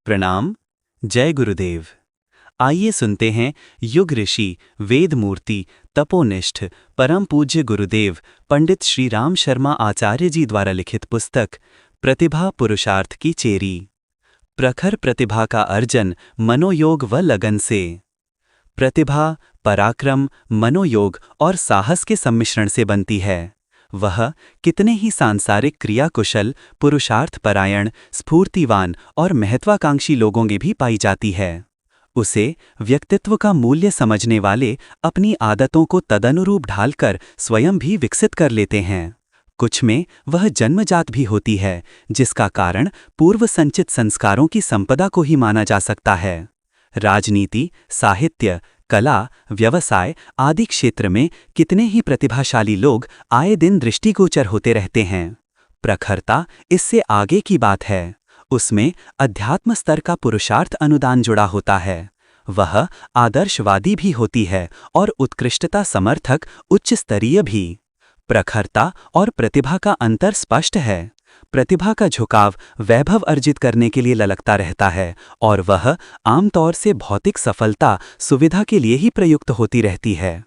प्रणाम। जय गुरुदेव। आइए सुनते हैं युग ऋषि, वेद मूर्ति, तपोनिष्ठ, परम पूज्य गुरुदेव पंडित श्री राम शर्मा आचार्य जी द्वारा लिखित पुस्तक प्रतिभा पुरुषार्थ की चेरी। प्रखर प्रतिभा का अर्जन मनोयोग व लगन से। प्रतिभा पराक्रम, मनोयोग और साहस के सम्मिश्रण से बनती है। वह कितने ही सांसारिक क्रियाकुशल, पुरुषार्थ परायण, स्फूर्तिवान और महत्वाकांक्षी लोगों में भी पाई जाती है। उसे व्यक्तित्व का मूल्य समझने वाले अपनी आदतों को तदनुरूप ढालकर स्वयं भी विकसित कर लेते हैं। कुछ में वह जन्मजात भी होती है, जिसका कारण पूर्व संचित संस्कारों की संपदा को ही माना जा सकता है। राजनीति, साहित्य, कला, व्यवसाय आदि क्षेत्र में कितने ही प्रतिभाशाली लोग आए दिन दृष्टिगोचर होते रहते हैं। प्रखरता इससे आगे की बात है। उसमें अध्यात्म स्तर का पुरुषार्थ अनुदान जुड़ा होता है। वह आदर्शवादी भी होती है और उत्कृष्टता समर्थक उच्च स्तरीय भी। प्रखरता और प्रतिभा का अंतर स्पष्ट है। प्रतिभा का झुकाव वैभव अर्जित करने के लिए ललकता रहता है और वह आमतौर से भौतिक सफलता, सुविधा के लिए ही प्रयुक्त होती रहती है।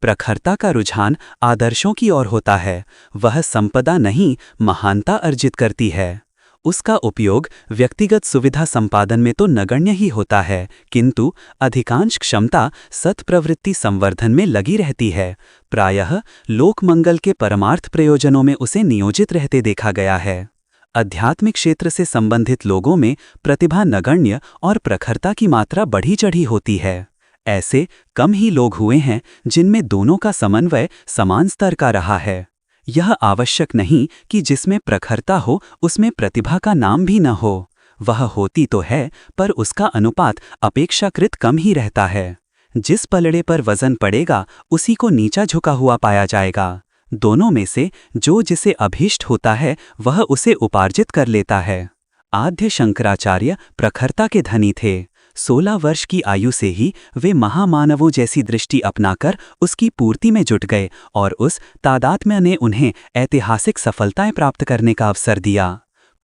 प्रखरता का रुझान आदर्शों की ओर होता है। वह संपदा नहीं, महानता अर्जित करती है। उसका उपयोग व्यक्तिगत सुविधा संपादन में तो नगण्य ही होता है, किंतु अधिकांश क्षमता सत्प्रवृत्ति संवर्धन में लगी रहती है। प्रायः लोकमंगल के परमार्थ प्रयोजनों में उसे नियोजित रहते देखा गया है। आध्यात्मिक क्षेत्र से संबंधित लोगों में प्रतिभा नगण्य और प्रखरता की मात्रा बढ़ी चढ़ी होती है। ऐसे कम ही लोग हुए हैं जिनमें दोनों का समन्वय समान स्तर का रहा है। यह आवश्यक नहीं कि जिसमें प्रखरता हो उसमें प्रतिभा का नाम भी न हो। वह होती तो है, पर उसका अनुपात अपेक्षाकृत कम ही रहता है। जिस पलड़े पर वजन पड़ेगा उसी को नीचा झुका हुआ पाया जाएगा। दोनों में से जो जिसे अभीष्ट होता है वह उसे उपार्जित कर लेता है। आद्य शंकराचार्य प्रखरता के धनी थे। 16 वर्ष की आयु से ही वे महामानवों जैसी दृष्टि अपनाकर उसकी पूर्ति में जुट गए और उस तादात्म्य ने उन्हें ऐतिहासिक सफलताएं प्राप्त करने का अवसर दिया।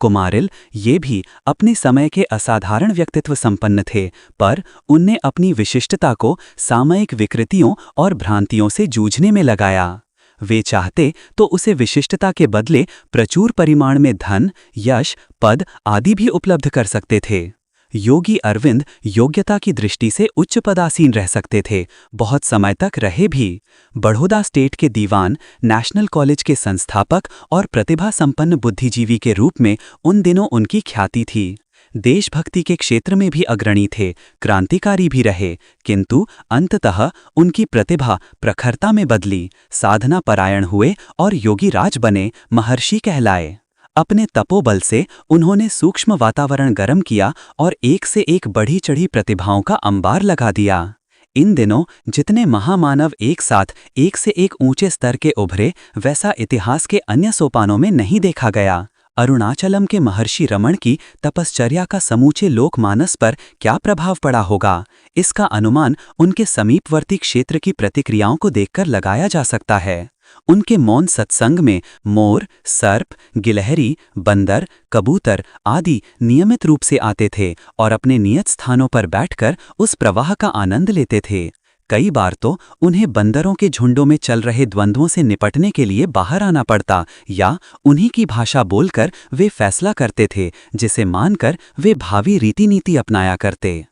कुमारिल ये भी अपने समय के असाधारण व्यक्तित्व संपन्न थे, पर उनने अपनी विशिष्टता को सामयिक विकृतियों और भ्रांतियों से जूझने में लगाया। वे चाहते तो उसे विशिष्टता के बदले प्रचुर परिमाण में धन, यश, पद आदि भी उपलब्ध कर सकते थे। योगी अरविंद योग्यता की दृष्टि से उच्च पदासीन रह सकते थे, बहुत समय तक रहे भी। बड़ौदा स्टेट के दीवान, नेशनल कॉलेज के संस्थापक और प्रतिभा संपन्न बुद्धिजीवी के रूप में उन दिनों उनकी ख्याति थी। देशभक्ति के क्षेत्र में भी अग्रणी थे, क्रांतिकारी भी रहे, किंतु अंततः उनकी प्रतिभा प्रखरता में बदली। साधना परायण हुए और योगी राज बने, महर्षि कहलाए। अपने तपोबल से उन्होंने सूक्ष्म वातावरण गर्म किया और एक से एक बढ़ी चढ़ी प्रतिभाओं का अंबार लगा दिया। इन दिनों जितने महामानव एक साथ एक से एक ऊंचे स्तर के उभरे, वैसा इतिहास के अन्य सोपानों में नहीं देखा गया। अरुणाचलम के महर्षि रमण की तपश्चर्या का समूचे लोकमानस पर क्या प्रभाव पड़ा होगा, इसका अनुमान उनके समीपवर्ती क्षेत्र की प्रतिक्रियाओं को देखकर लगाया जा सकता है। उनके मौन सत्संग में मोर, सर्प, गिलहरी, बंदर, कबूतर आदि नियमित रूप से आते थे और अपने नियत स्थानों पर बैठकर उस प्रवाह का आनंद लेते थे। कई बार तो उन्हें बंदरों के झुंडों में चल रहे द्वंद्वों से निपटने के लिए बाहर आना पड़ता, या उन्हीं की भाषा बोलकर वे फैसला करते थे, जिसे मानकर वे भावी रीति नीति अपनाया करते।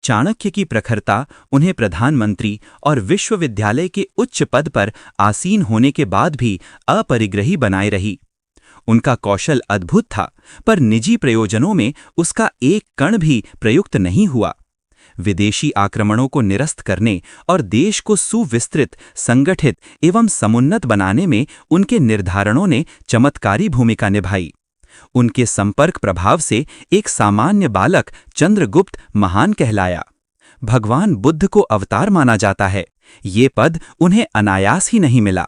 चाणक्य की प्रखरता उन्हें प्रधानमंत्री और विश्वविद्यालय के उच्च पद पर आसीन होने के बाद भी अपरिग्रही बनाए रही। उनका कौशल अद्भुत था, पर निजी प्रयोजनों में उसका एक कण भी प्रयुक्त नहीं हुआ। विदेशी आक्रमणों को निरस्त करने और देश को सुविस्तृत, संगठित एवं समुन्नत बनाने में उनके निर्धारणों ने चमत्कारी भूमिका निभाई। उनके संपर्क प्रभाव से एक सामान्य बालक चंद्रगुप्त महान कहलाया। भगवान बुद्ध को अवतार माना जाता है। ये पद उन्हें अनायास ही नहीं मिला।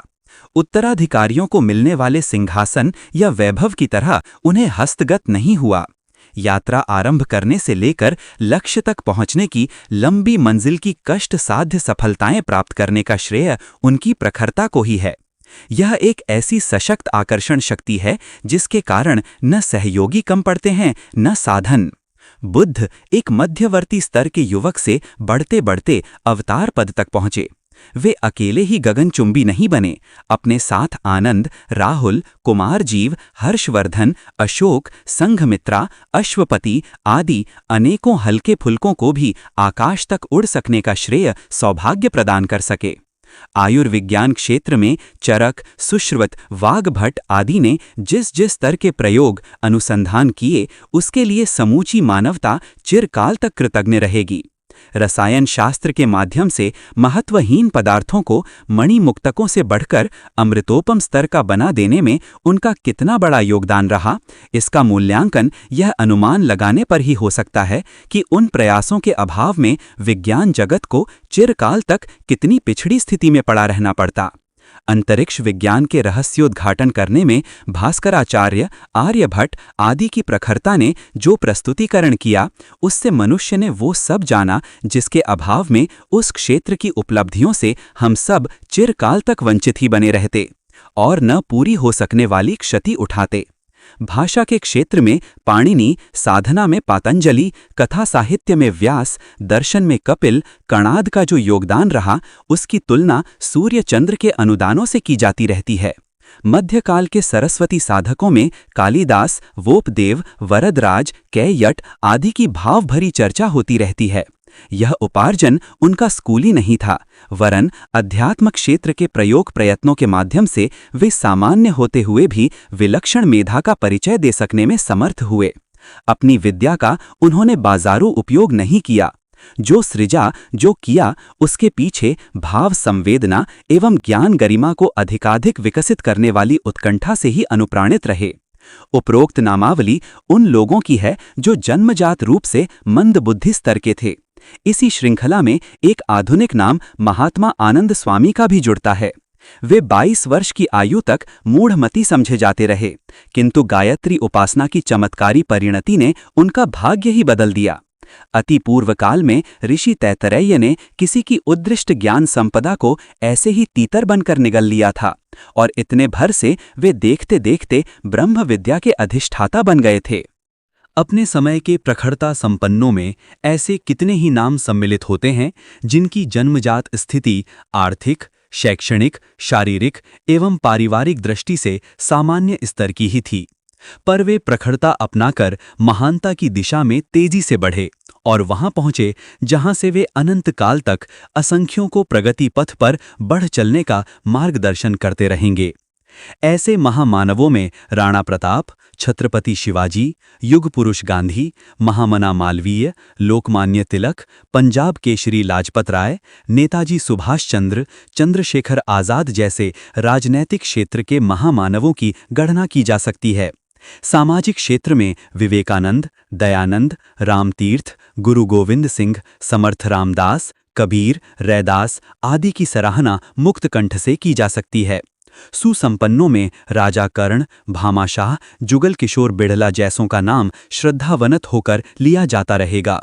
उत्तराधिकारियों को मिलने वाले सिंहासन या वैभव की तरह उन्हें हस्तगत नहीं हुआ। यात्रा आरंभ करने से लेकर लक्ष्य तक पहुंचने की लंबी मंजिल की कष्ट साध्य सफलताएं प्राप्त करने का श्रेय उनकी प्रखरता को ही है। यह एक ऐसी सशक्त आकर्षण शक्ति है जिसके कारण न सहयोगी कम पड़ते हैं, न साधन। बुद्ध एक मध्यवर्ती स्तर के युवक से बढ़ते बढ़ते अवतार पद तक पहुंचे। वे अकेले ही गगनचुंबी नहीं बने, अपने साथ आनंद, राहुल, कुमारजीव, हर्षवर्धन, अशोक, संघमित्रा, अश्वपति आदि अनेकों हल्के फुल्कों को भी आकाश तक उड़ सकने का श्रेय सौभाग्य प्रदान कर सके। आयुर्विज्ञान क्षेत्र में चरक, सुश्रुत, वाग्भट आदि ने जिस जिस स्तर के प्रयोग अनुसंधान किए, उसके लिए समूची मानवता चिरकाल तक कृतज्ञ रहेगी। रसायन शास्त्र के माध्यम से महत्वहीन पदार्थों को मणिमुक्तकों से बढ़कर अमृतोपम स्तर का बना देने में उनका कितना बड़ा योगदान रहा, इसका मूल्यांकन यह अनुमान लगाने पर ही हो सकता है कि उन प्रयासों के अभाव में विज्ञान जगत को चिरकाल तक कितनी पिछड़ी स्थिति में पड़ा रहना पड़ता। अंतरिक्ष विज्ञान के रहस्योद्घाटन करने में भास्कराचार्य, आर्यभट्ट आदि की प्रखरता ने जो प्रस्तुतिकरण किया, उससे मनुष्य ने वो सब जाना जिसके अभाव में उस क्षेत्र की उपलब्धियों से हम सब चिरकाल तक वंचित ही बने रहते और न पूरी हो सकने वाली क्षति उठाते। भाषा के क्षेत्र में पाणिनि, साधना में पातंजलि, कथा साहित्य में व्यास, दर्शन में कपिल, कणाद का जो योगदान रहा, उसकी तुलना सूर्य चंद्र के अनुदानों से की जाती रहती है। मध्यकाल के सरस्वती साधकों में कालिदास, वोपदेव, वरदराज, कैयट आदि की भाव भरी चर्चा होती रहती है। यह उपार्जन उनका स्कूली नहीं था, वरन अध्यात्म क्षेत्र के प्रयोग प्रयत्नों के माध्यम से वे सामान्य होते हुए भी विलक्षण मेधा का परिचय दे सकने में समर्थ हुए। अपनी विद्या का उन्होंने बाजारू उपयोग नहीं किया। जो सृजा, जो किया, उसके पीछे भाव संवेदना एवं ज्ञान गरिमा को अधिकाधिक विकसित करने वाली उत्कंठा से ही अनुप्राणित रहे। उपरोक्त नामावली उन लोगों की है जो जन्मजात रूप से मंद बुद्धि स्तर के थे। इसी श्रृंखला में एक आधुनिक नाम महात्मा आनंद स्वामी का भी जुड़ता है। वे 22 वर्ष की आयु तक मूढ़मती समझे जाते रहे, किंतु गायत्री उपासना की चमत्कारी परिणति ने उनका भाग्य ही बदल दिया। अति पूर्व काल में ऋषि तैतरेय ने किसी की उद्दृष्ट ज्ञान संपदा को ऐसे ही तीतर बनकर निगल लिया था और इतने भर से वे देखते देखते ब्रह्म विद्या के अधिष्ठाता बन गए थे। अपने समय के प्रखरता संपन्नों में ऐसे कितने ही नाम सम्मिलित होते हैं जिनकी जन्मजात स्थिति आर्थिक, शैक्षणिक, शारीरिक एवं पारिवारिक दृष्टि से सामान्य स्तर की ही थी, पर वे प्रखरता अपनाकर महानता की दिशा में तेजी से बढ़े और वहां पहुंचे जहां से वे अनंत काल तक असंख्यों को प्रगति पथ पर बढ़ चलने का मार्गदर्शन करते रहेंगे। ऐसे महामानवों में राणा प्रताप, छत्रपति शिवाजी, युग पुरुष गांधी, महामना मालवीय, लोकमान्य तिलक, पंजाब केशरी लाजपत राय, नेताजी सुभाष चंद्र, चंद्रशेखर आजाद जैसे राजनैतिक क्षेत्र के महामानवों की गणना की जा सकती है। सामाजिक क्षेत्र में विवेकानंद, दयानंद, रामतीर्थ, गुरु गोविंद सिंह, समर्थ रामदास, कबीर, रैदास आदि की सराहना मुक्त कंठ से की जा सकती है। सुसंपन्नों में राजा कर्ण, भामाशाह, जुगल किशोर बिड़ला जैसों का नाम श्रद्धावनत होकर लिया जाता रहेगा।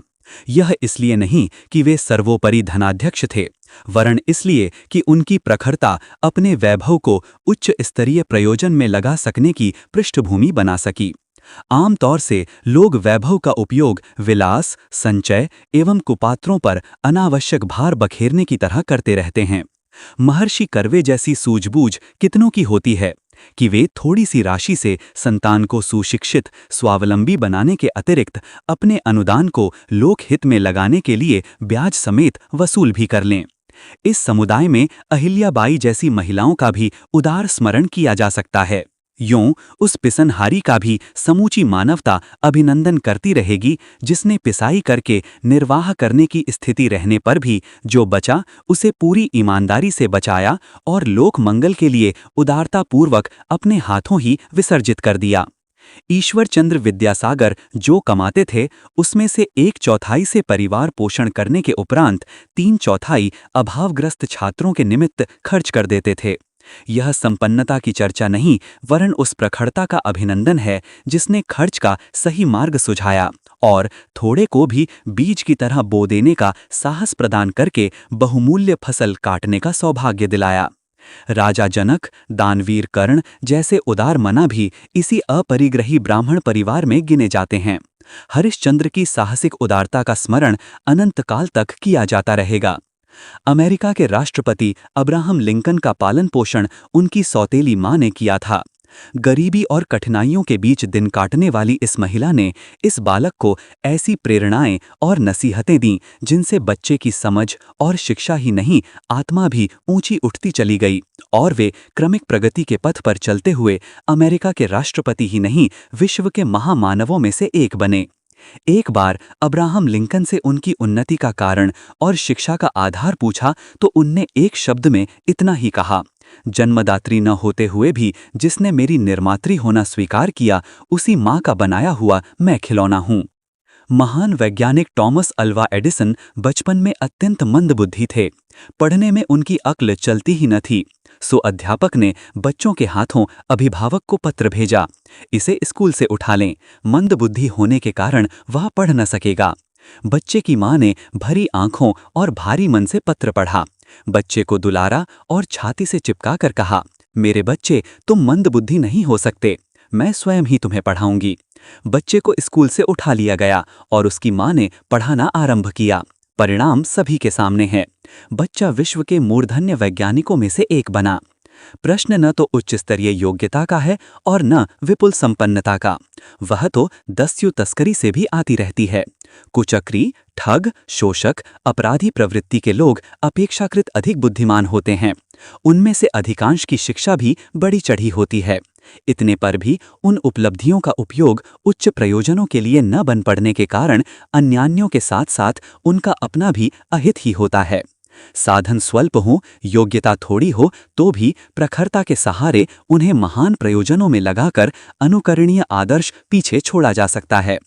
यह इसलिए नहीं कि वे सर्वोपरि धनाध्यक्ष थे, वरन इसलिए कि उनकी प्रखरता अपने वैभव को उच्च स्तरीय प्रयोजन में लगा सकने की पृष्ठभूमि बना सकी। आमतौर से लोग वैभव का उपयोग विलास, संचय एवं कुपात्रों पर अनावश्यक भार बखेरने की तरह करते रहते हैं। महर्षि कर्वे जैसी सूझबूझ कितनों की होती है कि वे थोड़ी सी राशि से संतान को सुशिक्षित, स्वावलंबी बनाने के अतिरिक्त अपने अनुदान को लोकहित में लगाने के लिए ब्याज समेत वसूल भी कर लें। इस समुदाय में अहिल्याबाई जैसी महिलाओं का भी उदार स्मरण किया जा सकता है। यूं उस पिसनहारी का भी समूची मानवता अभिनंदन करती रहेगी जिसने पिसाई करके निर्वाह करने की स्थिति रहने पर भी जो बचा उसे पूरी ईमानदारी से बचाया और लोक मंगल के लिए उदारतापूर्वक अपने हाथों ही विसर्जित कर दिया। ईश्वर चंद्र विद्यासागर जो कमाते थे उसमें से 1/4 से परिवार पोषण करने के उपरांत 3/4 अभावग्रस्त छात्रों के निमित्त खर्च कर देते थे। यह संपन्नता की चर्चा नहीं, वरन उस प्रखरता का अभिनंदन है जिसने खर्च का सही मार्ग सुझाया और थोड़े को भी बीज की तरह बो देने का साहस प्रदान करके बहुमूल्य फसल काटने का सौभाग्य दिलाया। राजा जनक, दानवीर कर्ण जैसे उदार मना भी इसी अपरिग्रही ब्राह्मण परिवार में गिने जाते हैं हरिश्चंद्र की साहसिक उदारता का स्मरण अनंत काल तक किया जाता रहेगा। अमेरिका के राष्ट्रपति अब्राहम लिंकन का पालन पोषण उनकी सौतेली मां ने किया था। गरीबी और कठिनाइयों के बीच दिन काटने वाली इस महिला ने इस बालक को ऐसी प्रेरणाएं और नसीहतें दीं जिनसे बच्चे की समझ और शिक्षा ही नहीं, आत्मा भी ऊंची उठती चली गई और वे क्रमिक प्रगति के पथ पर चलते हुए अमेरिका के राष्ट्रपति ही नहीं, विश्व के महामानवों में से एक बने। एक बार अब्राहम लिंकन से उनकी उन्नति का कारण और शिक्षा का आधार पूछा तो उनने एक शब्द में इतना ही कहा, जन्मदात्री न होते हुए भी जिसने मेरी निर्मात्री होना स्वीकार किया, उसी मां का बनाया हुआ मैं खिलौना हूं। महान वैज्ञानिक टॉमस अल्वा एडिसन बचपन में अत्यंत मंदबुद्धि थे। पढ़ने में उनकी अक्ल चलती ही न थी। सो अध्यापक ने बच्चों के हाथों अभिभावक को पत्र भेजा, इसे स्कूल से उठा लें, मंदबुद्धि होने के कारण वह पढ़ न सकेगा। बच्चे की मां ने भरी आंखों और भारी मन से पत्र पढ़ा, बच्चे को दुलारा और छाती से चिपका कर कहा, मेरे बच्चे, तुम मंदबुद्धि नहीं हो सकते, मैं स्वयं ही तुम्हें पढ़ाऊंगी। बच्चे को स्कूल से उठा लिया गया और उसकी मां ने पढ़ाना आरंभ किया। परिणाम सभी के सामने है। बच्चा विश्व के मूर्धन्य वैज्ञानिकों में से एक बना। प्रश्न न तो उच्च स्तरीय योग्यता का है और न विपुल संपन्नता का, वह तो दस्यु तस्करी से भी आती रहती है। कुचक्री, ठग, शोषक, अपराधी प्रवृत्ति के लोग अपेक्षाकृत अधिक बुद्धिमान होते हैं। उनमें से अधिकांश की शिक्षा भी बड़ी चढ़ी होती है। इतने पर भी उन उपलब्धियों का उपयोग उच्च प्रयोजनों के लिए न बन पड़ने के कारण अन्यान्यों के साथ साथ उनका अपना भी अहित ही होता है। साधन स्वल्प हो, योग्यता थोड़ी हो तो भी प्रखरता के सहारे उन्हें महान प्रयोजनों में लगाकर अनुकरणीय आदर्श पीछे छोड़ा जा सकता है।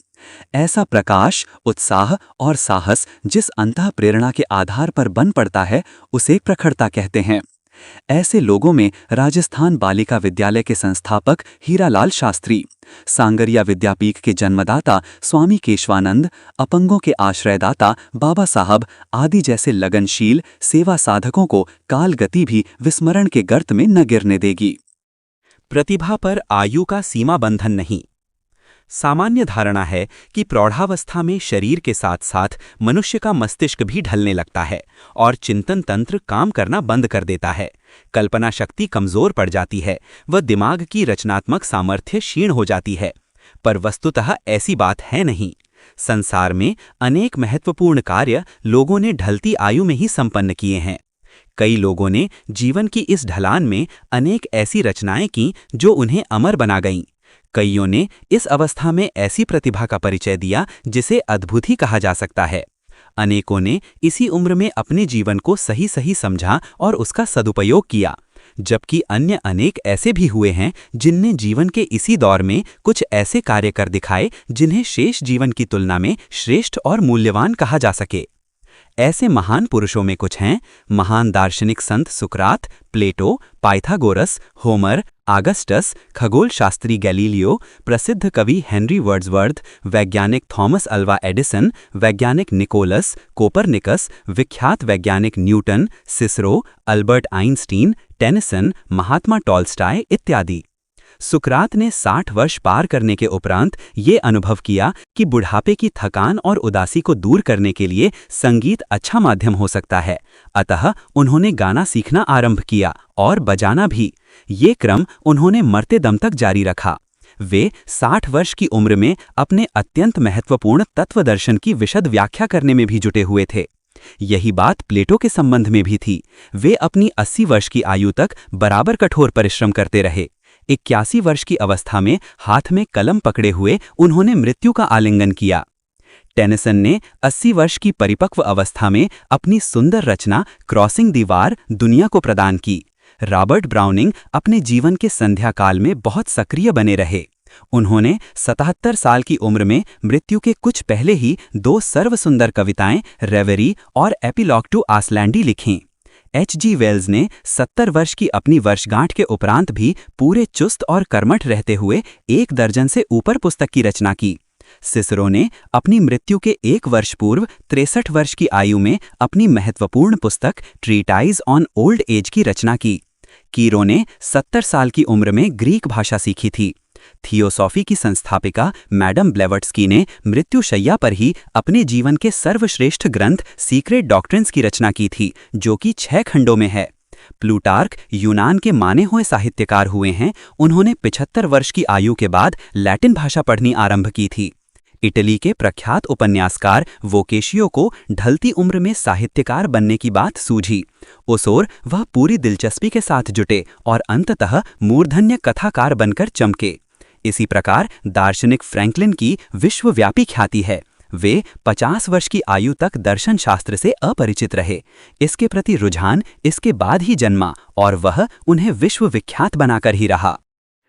ऐसा प्रकाश, उत्साह और साहस जिस अंतः प्रेरणा के आधार पर बन पड़ता है, उसे प्रखरता कहते हैं। ऐसे लोगों में राजस्थान बालिका विद्यालय के संस्थापक हीरालाल शास्त्री, सांगरिया विद्यापीठ के जन्मदाता स्वामी केशवानंद, अपंगों के आश्रयदाता बाबा साहब आदि जैसे लगनशील सेवा साधकों को काल गति भी विस्मरण के गर्त में न गिरने देगी। प्रतिभा पर आयु का सीमा बंधन नहीं। सामान्य धारणा है कि प्रौढ़ावस्था में शरीर के साथ साथ मनुष्य का मस्तिष्क भी ढलने लगता है और चिंतन तंत्र काम करना बंद कर देता है। कल्पना शक्ति कमजोर पड़ जाती है व दिमाग की रचनात्मक सामर्थ्य क्षीण हो जाती है। पर वस्तुतः ऐसी बात है नहीं। संसार में अनेक महत्वपूर्ण कार्य लोगों ने ढलती आयु में ही संपन्न किए हैं। कई लोगों ने जीवन की इस ढलान में अनेक ऐसी रचनाएं की जो उन्हें अमर बना गईं। कईयों ने इस अवस्था में ऐसी प्रतिभा का परिचय दिया जिसे अद्भुत ही कहा जा सकता है। अनेकों ने इसी उम्र में अपने जीवन को सही सही समझा और उसका सदुपयोग किया, जबकि अन्य अनेक ऐसे भी हुए हैं जिनने जीवन के इसी दौर में कुछ ऐसे कार्य कर दिखाए जिन्हें शेष जीवन की तुलना में श्रेष्ठ और मूल्यवान कहा जा सके। ऐसे महान पुरुषों में कुछ हैं महान दार्शनिक संत सुकरात, प्लेटो, पाइथागोरस, होमर, आगस्टस, खगोल शास्त्री गैलीलियो, प्रसिद्ध कवि हेनरी वर्ड्सवर्थ, वैज्ञानिक थॉमस अल्वा एडिसन, वैज्ञानिक निकोलस कोपरनिकस, विख्यात वैज्ञानिक Newton, Cicero, Albert Einstein, Tennyson, महात्मा टॉल्स्टॉय इत्यादि। सुकरात ने 60 वर्ष पार करने के उपरांत ये अनुभव किया कि बुढ़ापे की थकान और उदासी को दूर करने के लिए संगीत अच्छा माध्यम हो सकता है। अतः उन्होंने गाना सीखना आरंभ किया और बजाना भी। ये क्रम उन्होंने मरते दम तक जारी रखा। वे 60 वर्ष की उम्र में अपने अत्यंत महत्वपूर्ण तत्वदर्शन की विशद व्याख्या करने में भी जुटे हुए थे। यही बात प्लेटो के संबंध में भी थी। वे अपनी 80 वर्ष की आयु तक बराबर कठोर परिश्रम करते रहे। 81 वर्ष की अवस्था में हाथ में कलम पकड़े हुए उन्होंने मृत्यु का आलिंगन किया। टेनिसन ने 80 वर्ष की परिपक्व अवस्था में अपनी सुंदर रचना क्रॉसिंग द वार दुनिया को प्रदान की। रॉबर्ट ब्राउनिंग अपने जीवन के संध्या काल में बहुत सक्रिय बने रहे। उन्होंने 77 साल की उम्र में मृत्यु के कुछ पहले ही 2 सर्वसुंदर कविताएं रेवेरी और एपिलॉग टू आइसलैंडी लिखीं। H.G. वेल्स ने 70 वर्ष की अपनी वर्षगांठ के उपरांत भी पूरे चुस्त और कर्मठ रहते हुए 1 दर्जन से ऊपर पुस्तक की रचना की। सिसरो ने अपनी मृत्यु के 1 वर्ष पूर्व 63 वर्ष की आयु में अपनी महत्वपूर्ण पुस्तक ट्रीटाइज ऑन ओल्ड एज की रचना की। कीरो ने 70 साल की उम्र में ग्रीक भाषा सीखी थी। थियोसॉफी की संस्थापिका मैडम ब्लेवट्स्की ने मृत्युशैया पर ही अपने जीवन के सर्वश्रेष्ठ ग्रंथ सीक्रेट डॉक्ट्रिन्स की रचना की थी, जो कि 6 खंडों में है। प्लूटार्क यूनान के माने हुए साहित्यकार हुए हैं। उन्होंने 75 वर्ष की आयु के बाद लैटिन भाषा पढ़नी आरंभ की थी। इटली के प्रख्यात उपन्यासकार वोकेशियो को ढलती उम्र में साहित्यकार बनने की बात सूझी। उस ओर वह पूरी दिलचस्पी के साथ जुटे और अंततः मूर्धन्य कथाकार बनकर चमके। इसी प्रकार दार्शनिक फ्रैंकलिन की विश्वव्यापी ख्याति है। वे 50 वर्ष की आयु तक दर्शन शास्त्र से अपरिचित रहे। इसके प्रति रुझान इसके बाद ही जन्मा और वह उन्हें विश्वविख्यात बनाकर ही रहा।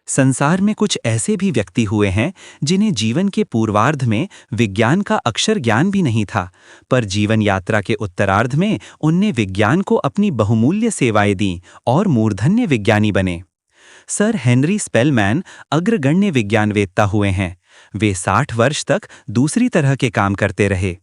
संसार में कुछ ऐसे भी व्यक्ति हुए हैं जिन्हें जीवन के पूर्वार्ध में विज्ञान का अक्षर ज्ञान भी नहीं था, पर जीवन यात्रा के उत्तरार्ध में उनने विज्ञान को अपनी बहुमूल्य सेवाएं दी और मूर्धन्य विज्ञानी बने। सर हेनरी स्पेलमैन अग्रगण्य विज्ञानवेत्ता हुए हैं। वे 60 वर्ष तक दूसरी तरह के काम करते रहे।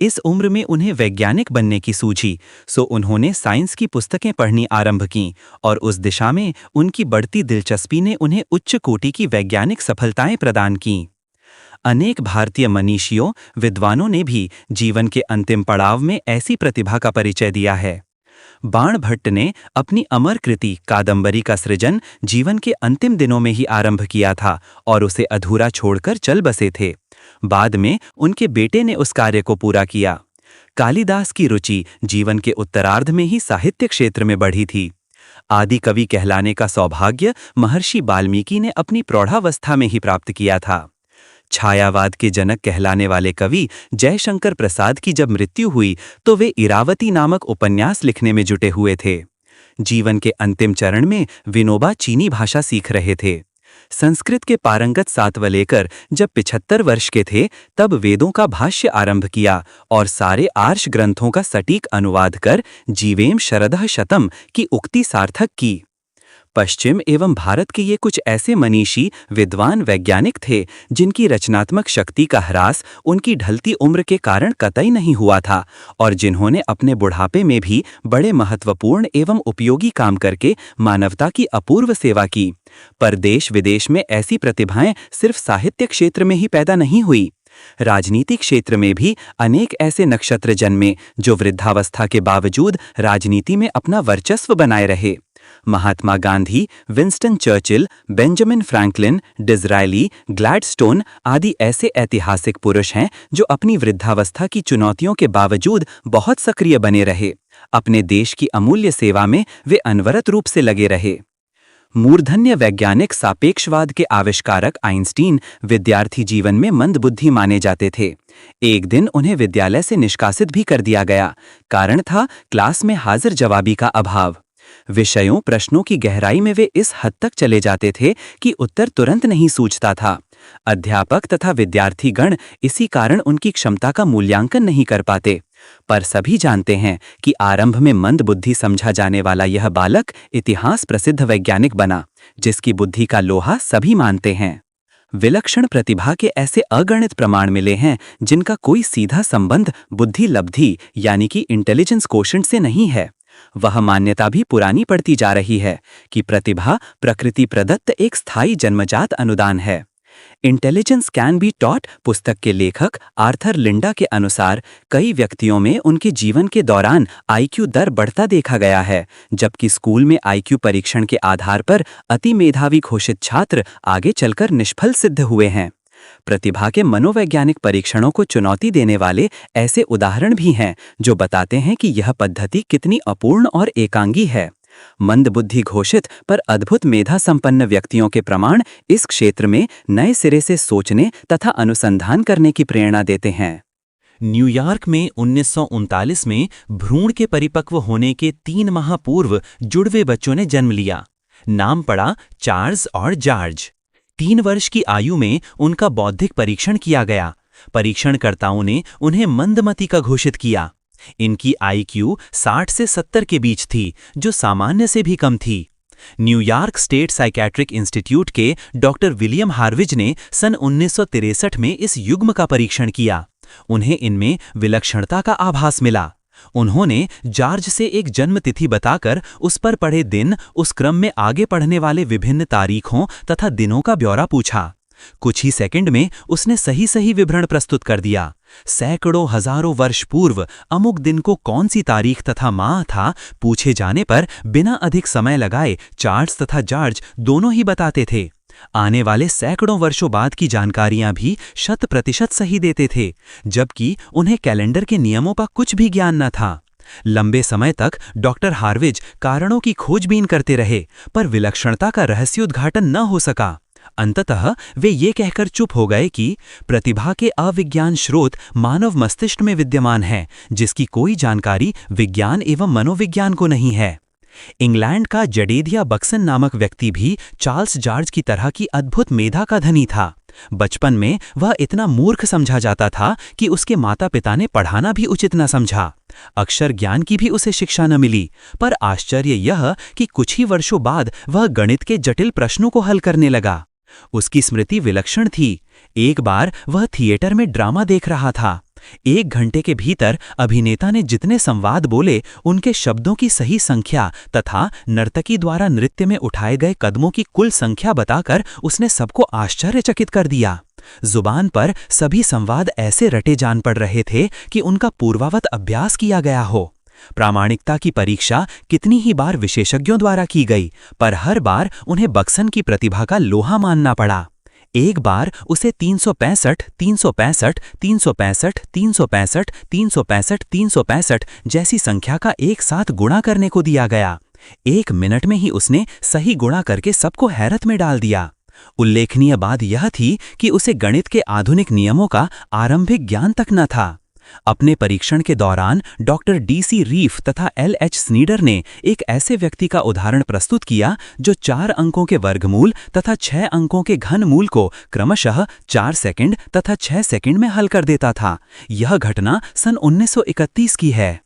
इस उम्र में उन्हें वैज्ञानिक बनने की सूझी, सो उन्होंने साइंस की पुस्तकें पढ़नी आरंभ कीं और उस दिशा में उनकी बढ़ती दिलचस्पी ने उन्हें उच्च कोटि की वैज्ञानिक सफलताएं प्रदान कीं। अनेक भारतीय मनीषियों, विद्वानों ने भी जीवन के अंतिम पड़ाव में ऐसी प्रतिभा का परिचय दिया है। बाण भट्ट ने अपनी अमर कृति कादंबरी का सृजन जीवन के अंतिम दिनों में ही आरंभ किया था और उसे अधूरा छोड़कर चल बसे थे। बाद में उनके बेटे ने उस कार्य को पूरा किया। कालिदास की रुचि जीवन के उत्तरार्ध में ही साहित्य क्षेत्र में बढ़ी थी। आदि कवि कहलाने का सौभाग्य महर्षि वाल्मीकि ने अपनी प्रौढ़ावस्था में ही प्राप्त किया था। छायावाद के जनक कहलाने वाले कवि जयशंकर प्रसाद की जब मृत्यु हुई तो वे इरावती नामक उपन्यास लिखने में जुटे हुए थे। जीवन के अंतिम चरण में विनोबा चीनी भाषा सीख रहे थे। संस्कृत के पारंगत सातवलेकर जब 75 वर्ष के थे तब वेदों का भाष्य आरंभ किया और सारे आर्ष ग्रंथों का सटीक अनुवाद कर जीवेम शरदः शतम की उक्ति सार्थक की। पश्चिम एवं भारत के ये कुछ ऐसे मनीषी विद्वान वैज्ञानिक थे जिनकी रचनात्मक शक्ति का ह्रास उनकी ढलती उम्र के कारण कतई नहीं हुआ था और जिन्होंने अपने बुढ़ापे में भी बड़े महत्वपूर्ण एवं उपयोगी काम करके मानवता की अपूर्व सेवा की। पर देश विदेश में ऐसी प्रतिभाएं सिर्फ साहित्य क्षेत्र में ही पैदा नहीं हुई। राजनीतिक क्षेत्र में भी अनेक ऐसे नक्षत्र जन्मे जो वृद्धावस्था के बावजूद राजनीति में अपना वर्चस्व बनाए रहे। Mahatma Gandhi, Winston Churchill, Benjamin Franklin, Disraeli, Gladstone आदि ऐसे ऐतिहासिक पुरुष हैं जो अपनी वृद्धावस्था की चुनौतियों के बावजूद बहुत सक्रिय बने रहे। अपने देश की अमूल्य सेवा में वे अनवरत रूप से लगे रहे। मूर्धन्य वैज्ञानिक सापेक्षवाद के आविष्कारक आइंस्टीन विद्यार्थी जीवन में मंदबुद्धि माने जाते थे। एक दिन उन्हें विद्यालय से निष्कासित भी कर दिया गया। कारण था क्लास में हाजिर जवाबी का अभाव। विषयों प्रश्नों की गहराई में वे इस हद तक चले जाते थे कि उत्तर तुरंत नहीं सूझता था। अध्यापक तथा विद्यार्थीगण इसी कारण उनकी क्षमता का मूल्यांकन नहीं कर पाते। पर सभी जानते हैं कि आरंभ में मंद बुद्धि समझा जाने वाला यह बालक इतिहास प्रसिद्ध वैज्ञानिक बना, जिसकी बुद्धि का लोहा सभी मानते हैं। विलक्षण प्रतिभा के ऐसे अगणित प्रमाण मिले हैं जिनका कोई सीधा संबंध बुद्धि लब्धि यानी कि इंटेलिजेंस कोशेंट से नहीं है। वह मान्यता भी पुरानी पड़ती जा रही है कि प्रतिभा प्रकृति प्रदत्त एक स्थायी जन्मजात अनुदान है। इंटेलिजेंस कैन बी टॉट पुस्तक के लेखक आर्थर लिंडा के अनुसार कई व्यक्तियों में उनके जीवन के दौरान आईक्यू दर बढ़ता देखा गया है, जबकि स्कूल में आईक्यू परीक्षण के आधार पर अति मेधावी घोषित छात्र आगे चलकर निष्फल सिद्ध हुए हैं। प्रतिभा के मनोवैज्ञानिक परीक्षणों को चुनौती देने वाले ऐसे उदाहरण भी हैं जो बताते हैं कि यह पद्धति कितनी अपूर्ण और एकांगी है। मंदबुद्धि घोषित पर अद्भुत मेधा संपन्न व्यक्तियों के प्रमाण इस क्षेत्र में नए सिरे से सोचने तथा अनुसंधान करने की प्रेरणा देते हैं। न्यूयॉर्क में 1939 में भ्रूण के परिपक्व होने के 3 माह पूर्व जुड़वे बच्चों ने जन्म लिया। नाम पड़ा चार्ल्स और जॉर्ज। 3 वर्ष की आयु में उनका बौद्धिक परीक्षण किया गया। परीक्षणकर्ताओं ने उन्हें मंदमति का घोषित किया। इनकी आईक्यू 60 से 70 के बीच थी, जो सामान्य से भी कम थी। न्यूयॉर्क स्टेट साइकियाट्रिक इंस्टीट्यूट के डॉक्टर विलियम हार्विज ने सन 1963 में इस युग्म का परीक्षण किया। उन्हें इनमें विलक्षणता का आभास मिला। उन्होंने जॉर्ज से एक जन्म तिथि बताकर उस पर पढ़े दिन, उस क्रम में आगे पढ़ने वाले विभिन्न तारीखों तथा दिनों का ब्यौरा पूछा। कुछ ही सेकंड में उसने सही सही विवरण प्रस्तुत कर दिया। सैकड़ों हजारों वर्ष पूर्व अमुक दिन को कौन सी तारीख तथा माह था, पूछे जाने पर बिना अधिक समय लगाए चार्ल्स तथा जॉर्ज दोनों ही बताते थे। आने वाले सैकड़ों वर्षों बाद की जानकारियां भी 100% सही देते थे, जबकि उन्हें कैलेंडर के नियमों का कुछ भी ज्ञान न था। लंबे समय तक डॉक्टर हार्विज कारणों की खोजबीन करते रहे, पर विलक्षणता का रहस्योद्घाटन न हो सका। अंततः वे ये कहकर चुप हो गए कि प्रतिभा के अविज्ञान स्रोत मानव मस्तिष्क में विद्यमान है, जिसकी कोई जानकारी विज्ञान एवं मनोविज्ञान को नहीं है। इंग्लैंड का जडेदिया बक्सन नामक व्यक्ति भी चार्ल्स जॉर्ज की तरह की अद्भुत मेधा का धनी था। बचपन में वह इतना मूर्ख समझा जाता था कि उसके माता पिता ने पढ़ाना भी उचित न समझा। अक्षर ज्ञान की भी उसे शिक्षा न मिली, पर आश्चर्य यह कि कुछ ही वर्षों बाद वह गणित के जटिल प्रश्नों को हल करने लगा। उसकी स्मृति विलक्षण थी। एक बार वह थिएटर में ड्रामा देख रहा था। 1 घंटे के भीतर अभिनेता ने जितने संवाद बोले, उनके शब्दों की सही संख्या तथा नर्तकी द्वारा नृत्य में उठाए गए कदमों की कुल संख्या बताकर उसने सबको आश्चर्यचकित कर दिया। जुबान पर सभी संवाद ऐसे रटे जान पड़ रहे थे कि उनका पूर्वावत अभ्यास किया गया हो। प्रामाणिकता की परीक्षा कितनी ही बार विशेषज्ञों द्वारा की गई, पर हर बार उन्हें बक्सन की प्रतिभा का लोहा मानना पड़ा। एक बार उसे 365, 365, 365, 365, 365, 365 जैसी संख्या का एक साथ गुणा करने को दिया गया। 1 मिनट में ही उसने सही गुणा करके सबको हैरत में डाल दिया। उल्लेखनीय बात यह थी कि उसे गणित के आधुनिक नियमों का आरंभिक ज्ञान तक न था। अपने परीक्षण के दौरान डॉक्टर DC रीफ तथा LH स्नीडर ने एक ऐसे व्यक्ति का उदाहरण प्रस्तुत किया जो 4 अंकों के वर्गमूल तथा 6 अंकों के घनमूल को क्रमशः 4 सेकंड तथा 6 सेकंड में हल कर देता था। यह घटना सन 1931 की है।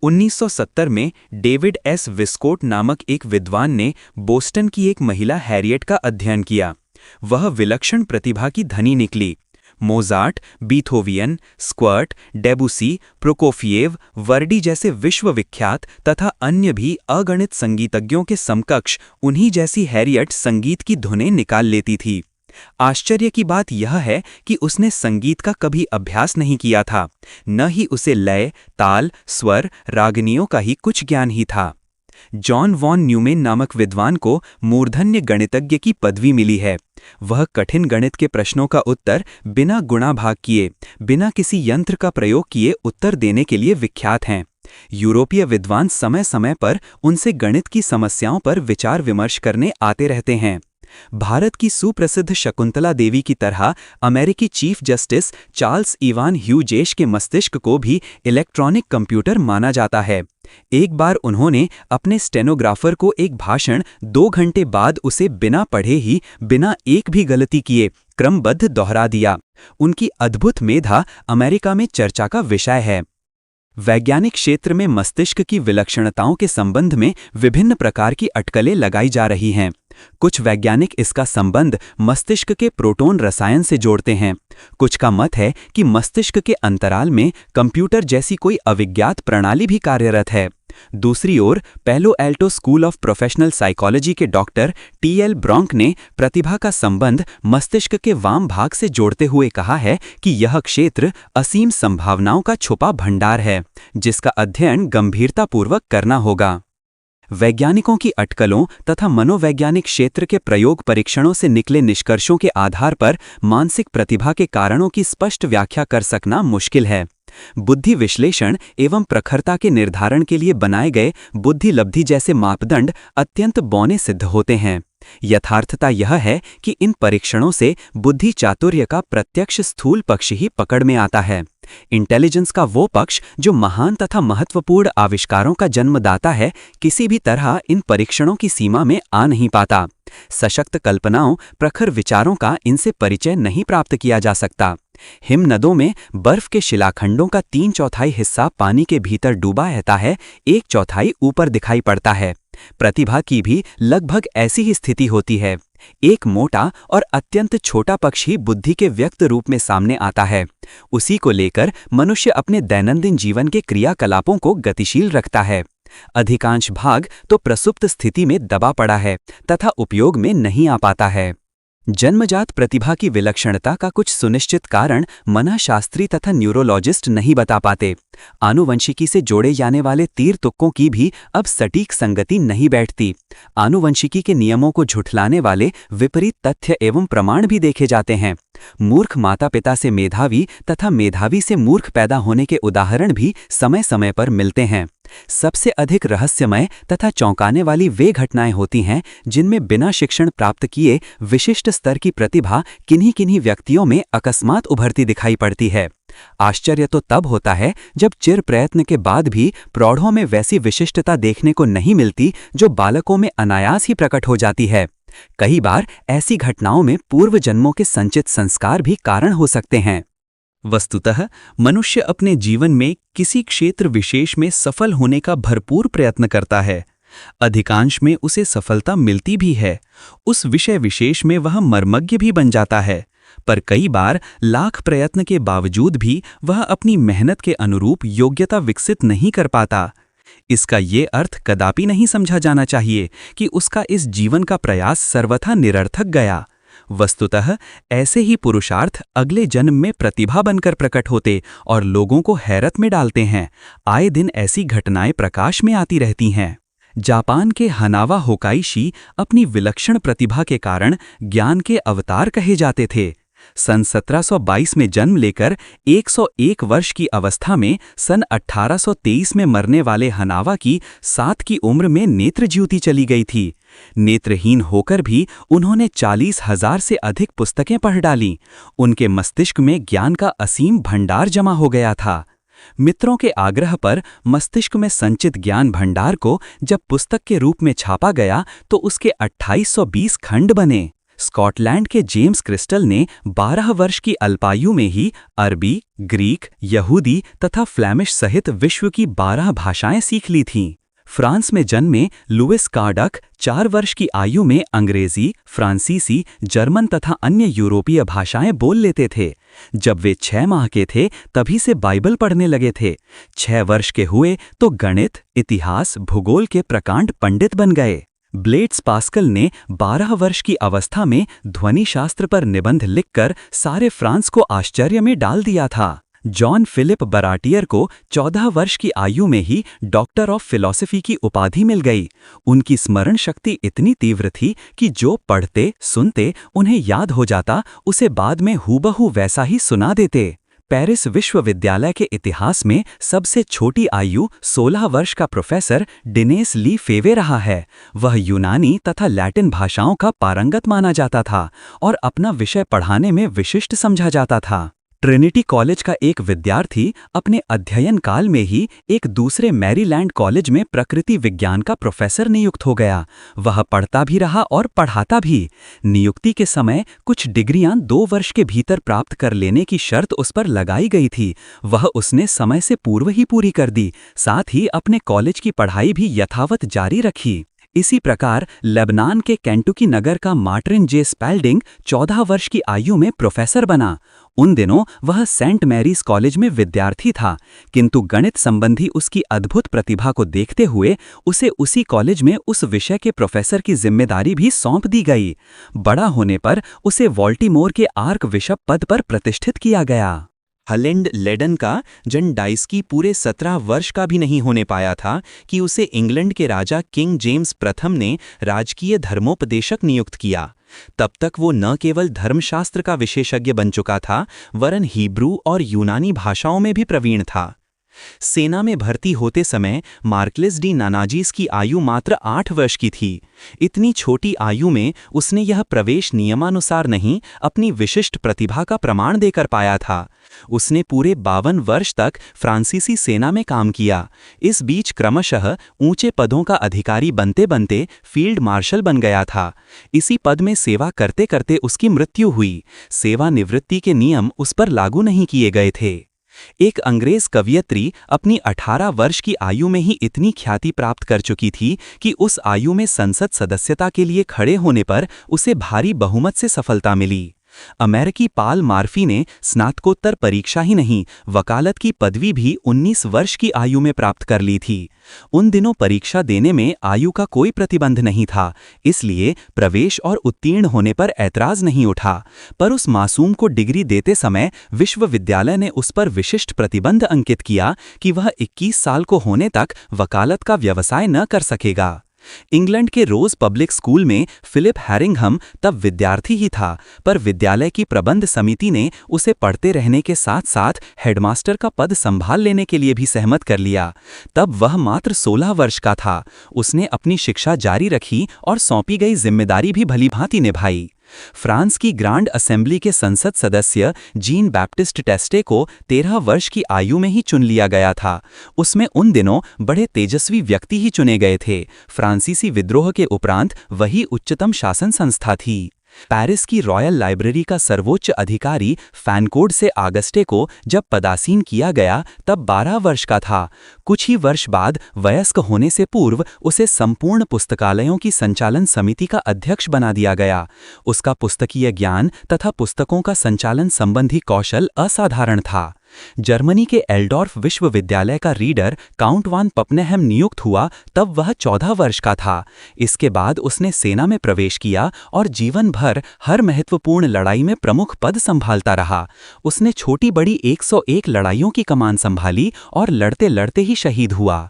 1970 में डेविड S विस्कोट नामक एक विद्वान ने बोस्टन की एक महिला हैरियट का अध्ययन किया। वह विलक्षण प्रतिभा की धनी निकली। मोजार्ट, बीथोवियन, स्क्वर्ट, डेबुसी, प्रोकोफिएव, वर्डी जैसे विश्वविख्यात तथा अन्य भी अगणित संगीतज्ञों के समकक्ष उन्हीं जैसी हैरियट संगीत की धुनें निकाल लेती थी। आश्चर्य की बात यह है कि उसने संगीत का कभी अभ्यास नहीं किया था, न ही उसे लय, ताल, स्वर, रागनियों का ही कुछ ज्ञान ही था। जॉन वॉन न्यूमेन नामक विद्वान को मूर्धन्य गणितज्ञ की पदवी मिली है। वह कठिन गणित के प्रश्नों का उत्तर बिना गुणा भाग किए, बिना किसी यंत्र का प्रयोग किए उत्तर देने के लिए विख्यात हैं। यूरोपीय विद्वान समय समय पर उनसे गणित की समस्याओं पर विचार विमर्श करने आते रहते हैं। भारत की सुप्रसिद्ध शकुंतला देवी की तरह अमेरिकी chief justice Charles Ivan Hughes के मस्तिष्क को भी इलेक्ट्रॉनिक कंप्यूटर माना जाता है। एक बार उन्होंने अपने स्टेनोग्राफर को एक भाषण 2 घंटे बाद उसे बिना पढ़े ही, बिना एक भी गलती किए क्रमबद्ध दोहरा दिया। उनकी अद्भुत मेधा अमेरिका में चर्चा का विषय है। वैज्ञानिक क्षेत्र में मस्तिष्क की विलक्षणताओं के संबंध में विभिन्न प्रकार की अटकलें लगाई जा रही हैं। कुछ वैज्ञानिक इसका संबंध मस्तिष्क के प्रोटॉन रसायन से जोड़ते हैं। कुछ का मत है कि मस्तिष्क के अंतराल में कंप्यूटर जैसी कोई अविज्ञात प्रणाली भी कार्यरत है। दूसरी ओर पैलो Alto school of professional psychology के डॉक्टर TL ब्रॉन्क ने प्रतिभा का संबंध मस्तिष्क के वाम भाग से जोड़ते हुए कहा है कि यह क्षेत्र असीम संभावनाओं का छुपा भंडार है, जिसका अध्ययन गंभीरतापूर्वक करना होगा। वैज्ञानिकों की अटकलों तथा मनोवैज्ञानिक क्षेत्र के प्रयोग परीक्षणों से निकले निष्कर्षों के आधार पर मानसिक प्रतिभा के कारणों की स्पष्ट व्याख्या कर सकना मुश्किल है। बुद्धि विश्लेषण एवं प्रखरता के निर्धारण के लिए बनाए गए बुद्धि लब्धि जैसे मापदंड अत्यंत बौने सिद्ध होते हैं। यथार्थता यह है कि इन परीक्षणों से बुद्धि चातुर्य का प्रत्यक्ष स्थूल पक्ष ही पकड़ में आता है। इंटेलिजेंस का वो पक्ष जो महान तथा महत्वपूर्ण आविष्कारों का जन्मदाता है, किसी भी तरह इन परीक्षणों की सीमा में आ नहीं पाता। सशक्त कल्पनाओं, प्रखर विचारों का इनसे परिचय नहीं प्राप्त किया जा सकता। हिमनदों में बर्फ के शिलाखंडों का 3/4 हिस्सा पानी के भीतर डूबा रहता है, 1/4 ऊपर दिखाई पड़ता है। प्रतिभा की भी लगभग ऐसी ही स्थिति होती है। एक मोटा और अत्यंत छोटा पक्ष ही बुद्धि के व्यक्त रूप में सामने आता है। उसी को लेकर मनुष्य अपने दैनंदिन जीवन के क्रियाकलापों को गतिशील रखता है। अधिकांश भाग तो प्रसुप्त स्थिति में दबा पड़ा है तथा उपयोग में नहीं आ पाता है। जन्मजात प्रतिभा की विलक्षणता का कुछ सुनिश्चित कारण मनःशास्त्री तथा न्यूरोलॉजिस्ट नहीं बता पाते। आनुवंशिकी से जोड़े जाने वाले तीर तुक्कों की भी अब सटीक संगति नहीं बैठती। आनुवंशिकी के नियमों को झुठलाने वाले विपरीत तथ्य एवं प्रमाण भी देखे जाते हैं। मूर्ख माता पिता से मेधावी तथा मेधावी से मूर्ख पैदा होने के उदाहरण भी समय समय पर मिलते हैं। सबसे अधिक रहस्यमय तथा चौंकाने वाली वे घटनाएं होती हैं जिनमें बिना शिक्षण प्राप्त किए विशिष्ट स्तर की प्रतिभा किन्हीं किन्हीं व्यक्तियों में अकस्मात उभरती दिखाई पड़ती है। आश्चर्य तो तब होता है जब चिर प्रयत्न के बाद भी प्रौढ़ों में वैसी विशिष्टता देखने को नहीं मिलती जो बालकों में अनायास ही प्रकट हो जाती है। कई बार ऐसी घटनाओं में पूर्व जन्मों के संचित संस्कार भी कारण हो सकते हैं। वस्तुतः मनुष्य अपने जीवन में किसी क्षेत्र विशेष में सफल होने का भरपूर प्रयत्न करता है। अधिकांश में उसे सफलता मिलती भी है। उस विषय विशेष में वह मर्मज्ञ भी बन जाता है, पर कई बार लाख प्रयत्न के बावजूद भी वह अपनी मेहनत के अनुरूप योग्यता विकसित नहीं कर पाता। इसका ये अर्थ कदापि नहीं समझा जाना चाहिए कि उसका इस जीवन का प्रयास सर्वथा निरर्थक गया। वस्तुतः ऐसे ही पुरुषार्थ अगले जन्म में प्रतिभा बनकर प्रकट होते और लोगों को हैरत में डालते हैं। आए दिन ऐसी घटनाएं प्रकाश में आती रहती हैं। जापान के हनावा होकाइशी अपनी विलक्षण प्रतिभा के कारण ज्ञान के अवतार कहे जाते थे। सन 1722 में जन्म लेकर 101 वर्ष की अवस्था में सन 1823 में मरने वाले हनावा की 7 की उम्र में नेत्र ज्योति चली गई थी। नेत्रहीन होकर भी उन्होंने 40,000 से अधिक पुस्तकें पढ़ डालीं। उनके मस्तिष्क में ज्ञान का असीम भंडार जमा हो गया था। मित्रों के आग्रह पर मस्तिष्क में संचित ज्ञान भंडार को जब पुस्तक के रूप में छापा गया तो उसके 2820 खंड बने। स्कॉटलैंड के जेम्स क्रिस्टल ने 12 वर्ष की अल्पायु में ही अरबी, ग्रीक, यहूदी तथा फ्लैमिश सहित विश्व की 12 भाषाएं सीख ली थीं। फ्रांस में जन्मे लुइस कार्डक 4 वर्ष की आयु में अंग्रेजी, फ्रांसीसी, जर्मन तथा अन्य यूरोपीय भाषाएं बोल लेते थे। जब वे 6 माह के थे तभी से बाइबल पढ़ने लगे थे। 6 वर्ष के हुए तो गणित, इतिहास, भूगोल के प्रकांड पंडित बन गए। ब्लेड्स पास्कल ने 12 वर्ष की अवस्था में ध्वनि शास्त्र पर निबंध लिखकर सारे फ्रांस को आश्चर्य में डाल दिया था। जॉन फिलिप बराटियर को 14 वर्ष की आयु में ही डॉक्टर ऑफ फिलॉसफी की उपाधि मिल गई। उनकी स्मरण शक्ति इतनी तीव्र थी कि जो पढ़ते सुनते उन्हें याद हो जाता उसे बाद में हूबहू वैसा ही सुना देते। पेरिस विश्वविद्यालय के इतिहास में सबसे छोटी आयु 16 वर्ष का प्रोफेसर डिनेस ली फेवे रहा है। वह यूनानी तथा लैटिन भाषाओं का पारंगत माना जाता था और अपना विषय पढ़ाने में विशिष्ट समझा जाता था। ट्रिनिटी कॉलेज का एक विद्यार्थी अपने अध्ययन काल में ही एक दूसरे मैरीलैंड कॉलेज में प्रकृति विज्ञान का प्रोफेसर नियुक्त हो गया। वह पढ़ता भी रहा और पढ़ाता भी। नियुक्ति के समय कुछ डिग्रियां 2 वर्ष के भीतर प्राप्त कर लेने की शर्त उस पर लगाई गई थी। वह उसने समय से पूर्व ही पूरी कर दी, साथ ही अपने कॉलेज की पढ़ाई भी यथावत जारी रखी। इसी प्रकार लेबनान के केंटुकी नगर का मार्टिन जे स्पेल्डिंग 14 वर्ष की आयु में प्रोफेसर बना। उन दिनों वह सेंट मैरीज कॉलेज में विद्यार्थी था, किंतु गणित संबंधी उसकी अद्भुत प्रतिभा को देखते हुए उसे उसी कॉलेज में उस विषय के प्रोफेसर की जिम्मेदारी भी सौंप दी गई। बड़ा होने पर उसे वॉल्टीमोर के आर्क बिशप पद पर प्रतिष्ठित किया गया। हलेंड लेडन का जन डाइस्की पूरे 17 वर्ष का भी नहीं होने पाया था कि उसे इंग्लैंड के राजा किंग जेम्स प्रथम ने राजकीय धर्मोपदेशक नियुक्त किया। तब तक वो न केवल धर्मशास्त्र का विशेषज्ञ बन चुका था, वरन हिब्रू और यूनानी भाषाओं में भी प्रवीण था। सेना में भर्ती होते समय मार्कलेस डी नानाजीस की आयु मात्र 8 वर्ष की थी। इतनी छोटी आयु में उसने यह प्रवेश नियमानुसार नहीं, अपनी विशिष्ट प्रतिभा का प्रमाण देकर पाया था। उसने पूरे 52 वर्ष तक फ्रांसीसी सेना में काम किया। इस बीच क्रमशः ऊंचे पदों का अधिकारी बनते बनते फील्ड मार्शल बन गया था। इसी पद में सेवा करते करते उसकी मृत्यु हुई। सेवानिवृत्ति के नियम उस पर लागू नहीं किए गए थे। एक अंग्रेज कवयित्री अपनी 18 वर्ष की आयु में ही इतनी ख्याति प्राप्त कर चुकी थी कि उस आयु में संसद सदस्यता के लिए खड़े होने पर उसे भारी बहुमत से सफलता मिली। अमेरिकी पाल मार्फी ने स्नातकोत्तर परीक्षा ही नहीं, वकालत की पदवी भी 19 वर्ष की आयु में प्राप्त कर ली थी। उन दिनों परीक्षा देने में आयु का कोई प्रतिबंध नहीं था, इसलिए प्रवेश और उत्तीर्ण होने पर ऐतराज नहीं उठा। पर उस मासूम को डिग्री देते समय विश्वविद्यालय ने उस पर विशिष्ट प्रतिबंध अंकित किया कि वह 21 साल को होने तक वकालत का व्यवसाय न कर सकेगा। इंग्लैंड के रोज पब्लिक स्कूल में फिलिप हैरिंघम तब विद्यार्थी ही था, पर विद्यालय की प्रबंध समिति ने उसे पढ़ते रहने के साथ साथ हेडमास्टर का पद संभाल लेने के लिए भी सहमत कर लिया। तब वह मात्र 16 वर्ष का था। उसने अपनी शिक्षा जारी रखी और सौंपी गई जिम्मेदारी भी भलीभांति निभाई। फ्रांस की ग्रांड असेंबली के संसद सदस्य जीन बैप्टिस्ट टेस्टे को 13 वर्ष की आयु में ही चुन लिया गया था। उसमें उन दिनों बड़े तेजस्वी व्यक्ति ही चुने गए थे। फ्रांसीसी विद्रोह के उपरांत वही उच्चतम शासन संस्था थी। पेरिस की रॉयल लाइब्रेरी का सर्वोच्च अधिकारी फैनकोड से आगस्टे को जब पदासीन किया गया तब 12 वर्ष का था। कुछ ही वर्ष बाद वयस्क होने से पूर्व उसे संपूर्ण पुस्तकालयों की संचालन समिति का अध्यक्ष बना दिया गया। उसका पुस्तकीय ज्ञान तथा पुस्तकों का संचालन संबंधी कौशल असाधारण था। जर्मनी के एल्डोर्फ विश्वविद्यालय का रीडर काउंट वान पपनेहम नियुक्त हुआ तब वह 14 वर्ष का था। इसके बाद उसने सेना में प्रवेश किया और जीवन भर हर महत्वपूर्ण लड़ाई में प्रमुख पद संभालता रहा। उसने छोटी बड़ी 101 लड़ाइयों की कमान संभाली और लड़ते लड़ते ही शहीद हुआ।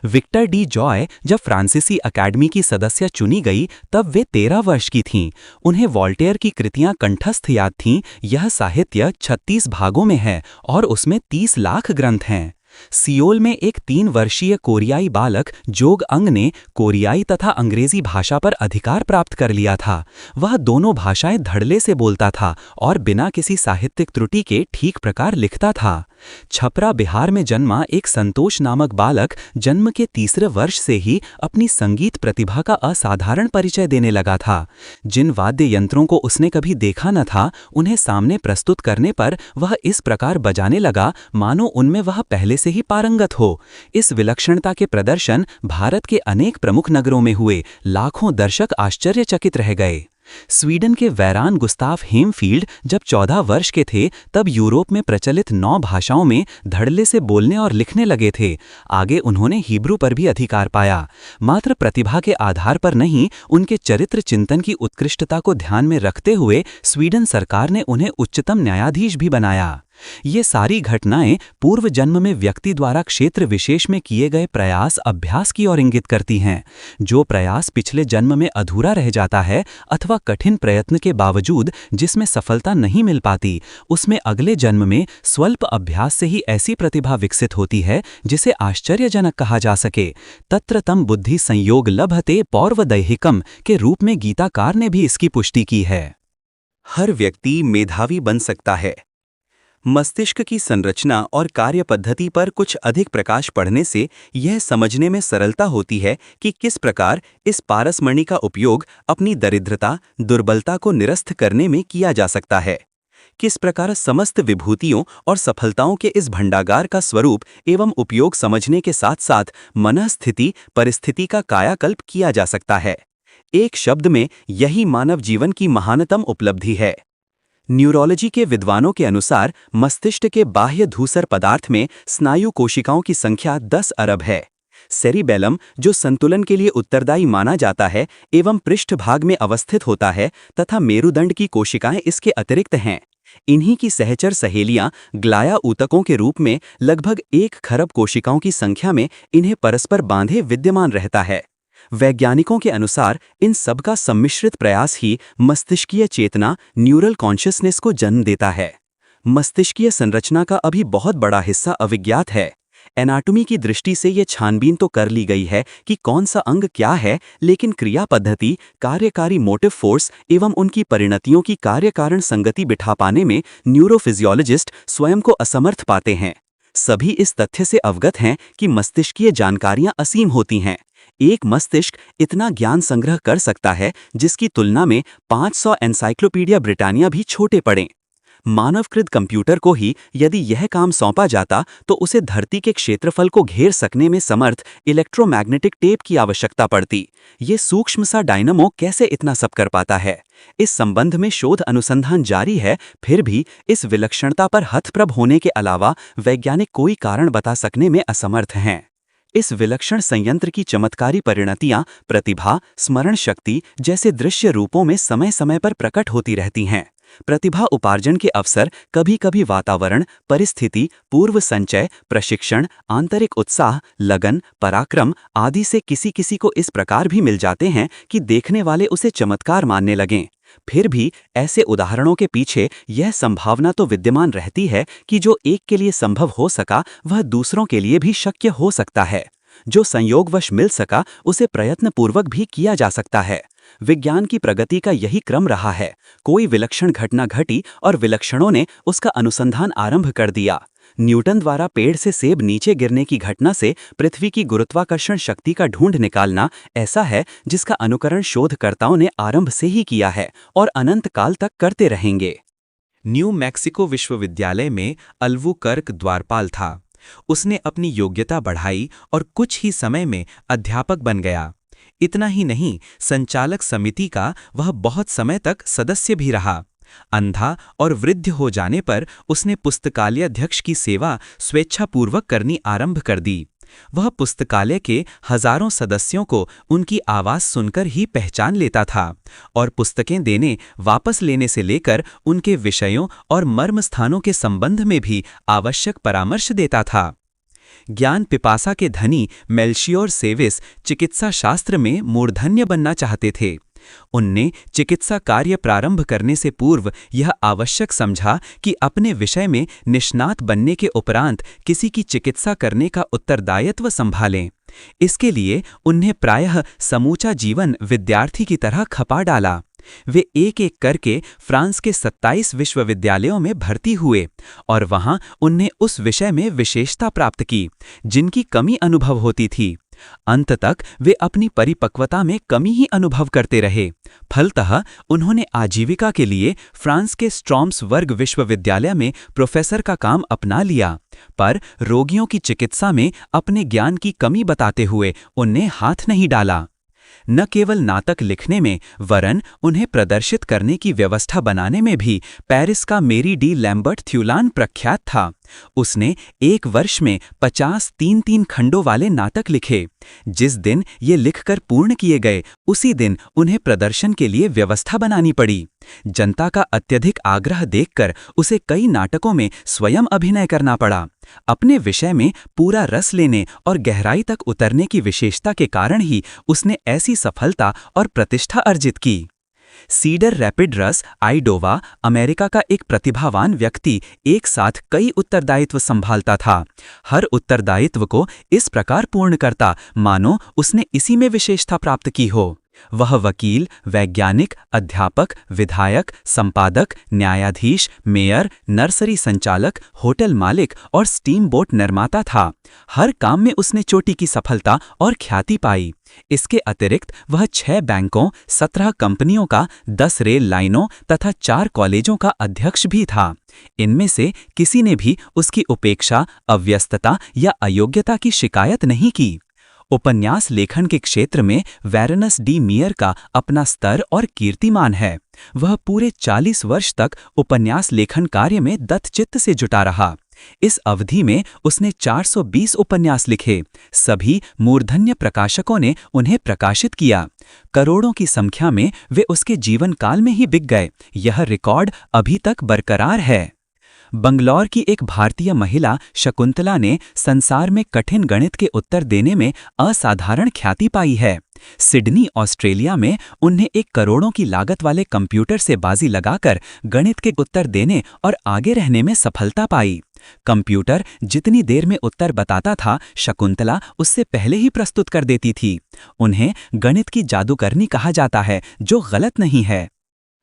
विक्टर डी जॉय जब फ्रांसीसी अकेडमी की सदस्य चुनी गई तब वे 13 वर्ष की थीं। उन्हें वॉल्टेयर की कृतियां कंठस्थ याद थीं। यह साहित्य 36 भागों में है और उसमें 30 लाख ग्रंथ हैं। सियोल में एक 3 वर्षीय कोरियाई बालक जोग अंग ने कोरियाई तथा अंग्रेजी भाषा पर अधिकार प्राप्त कर लिया था। वह दोनों भाषाएं धड़ल्ले से बोलता था और बिना किसी साहित्यिक त्रुटि के ठीक प्रकार लिखता था। छपरा बिहार में जन्मा एक संतोष नामक बालक जन्म के 3रे वर्ष से ही अपनी संगीत प्रतिभा का असाधारण परिचय देने लगा था। जिन वाद्य यंत्रों को उसने कभी देखा न था, उन्हें सामने प्रस्तुत करने पर वह इस प्रकार बजाने लगा मानो उनमें वह पहले से ही पारंगत हो। इस विलक्षणता के प्रदर्शन भारत के अनेक प्रमुख नगरों में हुए। लाखों दर्शक आश्चर्यचकित रह गए। स्वीडन के वैरान गुस्ताफ हेमफील्ड जब 14 वर्ष के थे तब यूरोप में प्रचलित 9 भाषाओं में धड़ल्ले से बोलने और लिखने लगे थे। आगे उन्होंने हिब्रू पर भी अधिकार पाया। मात्र प्रतिभा के आधार पर नहीं, उनके चरित्र चिंतन की उत्कृष्टता को ध्यान में रखते हुए स्वीडन सरकार ने उन्हें उच्चतम न्यायाधीश भी बनाया। ये सारी घटनाएं पूर्व जन्म में व्यक्ति द्वारा क्षेत्र विशेष में किए गए प्रयास अभ्यास की ओर इंगित करती हैं। जो प्रयास पिछले जन्म में अधूरा रह जाता है अथवा कठिन प्रयत्न के बावजूद जिसमें सफलता नहीं मिल पाती, उसमें अगले जन्म में स्वल्प अभ्यास से ही ऐसी प्रतिभा विकसित होती है जिसे आश्चर्यजनक कहा जा सके। तत्र तम बुद्धि संयोग लभते पौर्वदैहिकम के रूप में गीताकार ने भी इसकी पुष्टि की है। हर व्यक्ति मेधावी बन सकता है। मस्तिष्क की संरचना और कार्य पद्धति पर कुछ अधिक प्रकाश पड़ने से यह समझने में सरलता होती है कि किस प्रकार इस पारसमणि का उपयोग अपनी दरिद्रता, दुर्बलता को निरस्त करने में किया जा सकता है। किस प्रकार समस्त विभूतियों और सफलताओं के इस भंडागार का स्वरूप एवं उपयोग समझने के साथ साथ मनःस्थिति, परिस्थिति का कायाकल्प किया जा सकता है। एक शब्द में यही मानव जीवन की महानतम उपलब्धि है। न्यूरोलॉजी के विद्वानों के अनुसार मस्तिष्क के बाह्य धूसर पदार्थ में स्नायु कोशिकाओं की संख्या 10 अरब है। सेरिबेलम, जो संतुलन के लिए उत्तरदायी माना जाता है एवं पृष्ठभाग में अवस्थित होता है, तथा मेरुदंड की कोशिकाएं इसके अतिरिक्त हैं। इन्हीं की सहचर सहेलियां ग्लाया ऊतकों के रूप में लगभग 1 खरब कोशिकाओं की संख्या में इन्हें परस्पर बांधे विद्यमान रहता है। वैज्ञानिकों के अनुसार इन सब का सम्मिश्रित प्रयास ही मस्तिष्कीय चेतना, न्यूरल कॉन्शियसनेस को जन्म देता है। मस्तिष्कीय संरचना का अभी बहुत बड़ा हिस्सा अविज्ञात है। एनाटॉमी की दृष्टि से ये छानबीन तो कर ली गई है कि कौन सा अंग क्या है, लेकिन क्रिया पद्धति, कार्यकारी मोटिव फोर्स एवं उनकी परिणतियों की कार्य कारण संगति बिठा पाने में न्यूरोफिजियोलॉजिस्ट स्वयं को असमर्थ पाते हैं। सभी इस तथ्य से अवगत हैं कि मस्तिष्कीय जानकारियां असीम होती हैं। एक मस्तिष्क इतना ज्ञान संग्रह कर सकता है जिसकी तुलना में 500 एनसाइक्लोपीडिया ब्रिटानिया भी छोटे पड़ें। मानवकृत कंप्यूटर को ही यदि यह काम सौंपा जाता तो उसे धरती के क्षेत्रफल को घेर सकने में समर्थ इलेक्ट्रोमैग्नेटिक टेप की आवश्यकता पड़ती। ये सूक्ष्म सा डायनामो कैसे इतना सब कर पाता है? इस संबंध में शोध अनुसंधान जारी है, फिर भी इस विलक्षणता पर हतप्रभ होने के अलावा वैज्ञानिक कोई कारण बता सकने में असमर्थ हैं। इस विलक्षण संयंत्र की चमत्कारी परिणतियां प्रतिभा, स्मरण शक्ति जैसे दृश्य रूपों में समय समय पर प्रकट होती रहती हैं। प्रतिभा उपार्जन के अवसर कभी कभी वातावरण, परिस्थिति, पूर्व संचय, प्रशिक्षण, आंतरिक उत्साह, लगन, पराक्रम आदि से किसी किसी को इस प्रकार भी मिल जाते हैं कि देखने वाले उसे चमत्कार मानने लगें। फिर भी ऐसे उदाहरणों के पीछे यह संभावना तो विद्यमान रहती है कि जो एक के लिए संभव हो सका वह दूसरों के लिए भी शक्य हो सकता है। जो संयोगवश मिल सका उसे प्रयत्नपूर्वक भी किया जा सकता है। विज्ञान की प्रगति का यही क्रम रहा है। कोई विलक्षण घटना घटी और विलक्षणों ने उसका अनुसंधान आरंभ कर दिया। न्यूटन द्वारा पेड़ से सेब नीचे गिरने की घटना से पृथ्वी की गुरुत्वाकर्षण शक्ति का ढूंढ निकालना ऐसा है जिसका अनुकरण शोधकर्ताओं ने आरंभ से ही किया है और अनंत काल तक करते रहेंगे। न्यू मैक्सिको विश्वविद्यालय में अल्बुकर्क द्वारपाल था। उसने अपनी योग्यता बढ़ाई और कुछ ही समय में अध्यापक बन गया। इतना ही नहीं, संचालक समिति का वह बहुत समय तक सदस्य भी रहा। अंधा और वृद्ध हो जाने पर उसने पुस्तकालय अध्यक्ष की सेवा स्वेच्छापूर्वक करनी आरंभ कर दी। वह पुस्तकालय के हजारों सदस्यों को उनकी आवाज सुनकर ही पहचान लेता था और पुस्तकें देने, वापस लेने से लेकर उनके विषयों और मर्म स्थानों के संबंध में भी आवश्यक परामर्श देता था। ज्ञान पिपासा के धनी मेल्शियोर सेविस चिकित्सा शास्त्र में मूर्धन्य बनना चाहते थे। उनने चिकित्सा कार्य प्रारंभ करने से पूर्व यह आवश्यक समझा कि अपने विषय में निष्णात बनने के उपरांत किसी की चिकित्सा करने का उत्तरदायित्व संभालें। इसके लिए उन्हें प्रायः समूचा जीवन विद्यार्थी की तरह खपा डाला। वे एक एक करके फ्रांस के 27 विश्वविद्यालयों में भर्ती हुए और वहां उनने उस विषय में विशेषता प्राप्त की जिनकी कमी अनुभव होती थी। अंत तक वे अपनी परिपक्वता में कमी ही अनुभव करते रहे। फलतः उन्होंने आजीविका के लिए फ्रांस के स्ट्रॉम्सबर्ग विश्वविद्यालय में प्रोफेसर का काम अपना लिया, पर रोगियों की चिकित्सा में अपने ज्ञान की कमी बताते हुए उन्हें हाथ नहीं डाला। न केवल नाटक लिखने में वरन उन्हें प्रदर्शित करने की व्यवस्था बनाने में भी पेरिस का मेरी डी लैम्बर्ट थ्यूलान प्रख्यात था। उसने एक वर्ष में 50 3-3 खंडों वाले नाटक लिखे। जिस दिन ये लिखकर पूर्ण किए गए उसी दिन उन्हें प्रदर्शन के लिए व्यवस्था बनानी पड़ी। जनता का अत्यधिक आग्रह देखकर उसे कई नाटकों में स्वयं अभिनय करना पड़ा। अपने विषय में पूरा रस लेने और गहराई तक उतरने की विशेषता के कारण ही उसने ऐसी सफलता और प्रतिष्ठा अर्जित की। सीडर रैपिड्स आइडोवा अमेरिका का एक प्रतिभावान व्यक्ति एक साथ कई उत्तरदायित्व संभालता था। हर उत्तरदायित्व को इस प्रकार पूर्ण करता मानो उसने इसी में विशेषता प्राप्त की हो। वह वकील, वैज्ञानिक, अध्यापक, विधायक, संपादक, न्यायाधीश, मेयर, नर्सरी संचालक, होटल मालिक और स्टीम बोट निर्माता था। हर काम में उसने चोटी की सफलता और ख्याति पाई। इसके अतिरिक्त वह 6 बैंकों, 17 कंपनियों का, 10 रेल लाइनों तथा 4 कॉलेजों का अध्यक्ष भी था। इनमें से किसी ने भी उसकी उपेक्षा, अव्यस्तता या अयोग्यता की शिकायत नहीं की। उपन्यास लेखन के क्षेत्र में वेरनस डी मियर का अपना स्तर और कीर्तिमान है। वह पूरे 40 वर्ष तक उपन्यास लेखन कार्य में दत्तचित्त से जुटा रहा। इस अवधि में उसने 420 उपन्यास लिखे। सभी मूर्धन्य प्रकाशकों ने उन्हें प्रकाशित किया। करोड़ों की संख्या में वे उसके जीवन काल में ही बिक गए। यह रिकॉर्ड अभी तक बरकरार है। बंगलौर की एक भारतीय महिला शकुंतला ने संसार में कठिन गणित के उत्तर देने में असाधारण ख्याति पाई है। सिडनी, ऑस्ट्रेलिया में उन्हें 1 करोड़ों की लागत वाले कंप्यूटर से बाजी लगाकर गणित के उत्तर देने और आगे रहने में सफलता पाई। कंप्यूटर जितनी देर में उत्तर बताता था, शकुंतला उससे पहले ही प्रस्तुत कर देती थी। उन्हें गणित की जादूगरनी कहा जाता है, जो गलत नहीं है।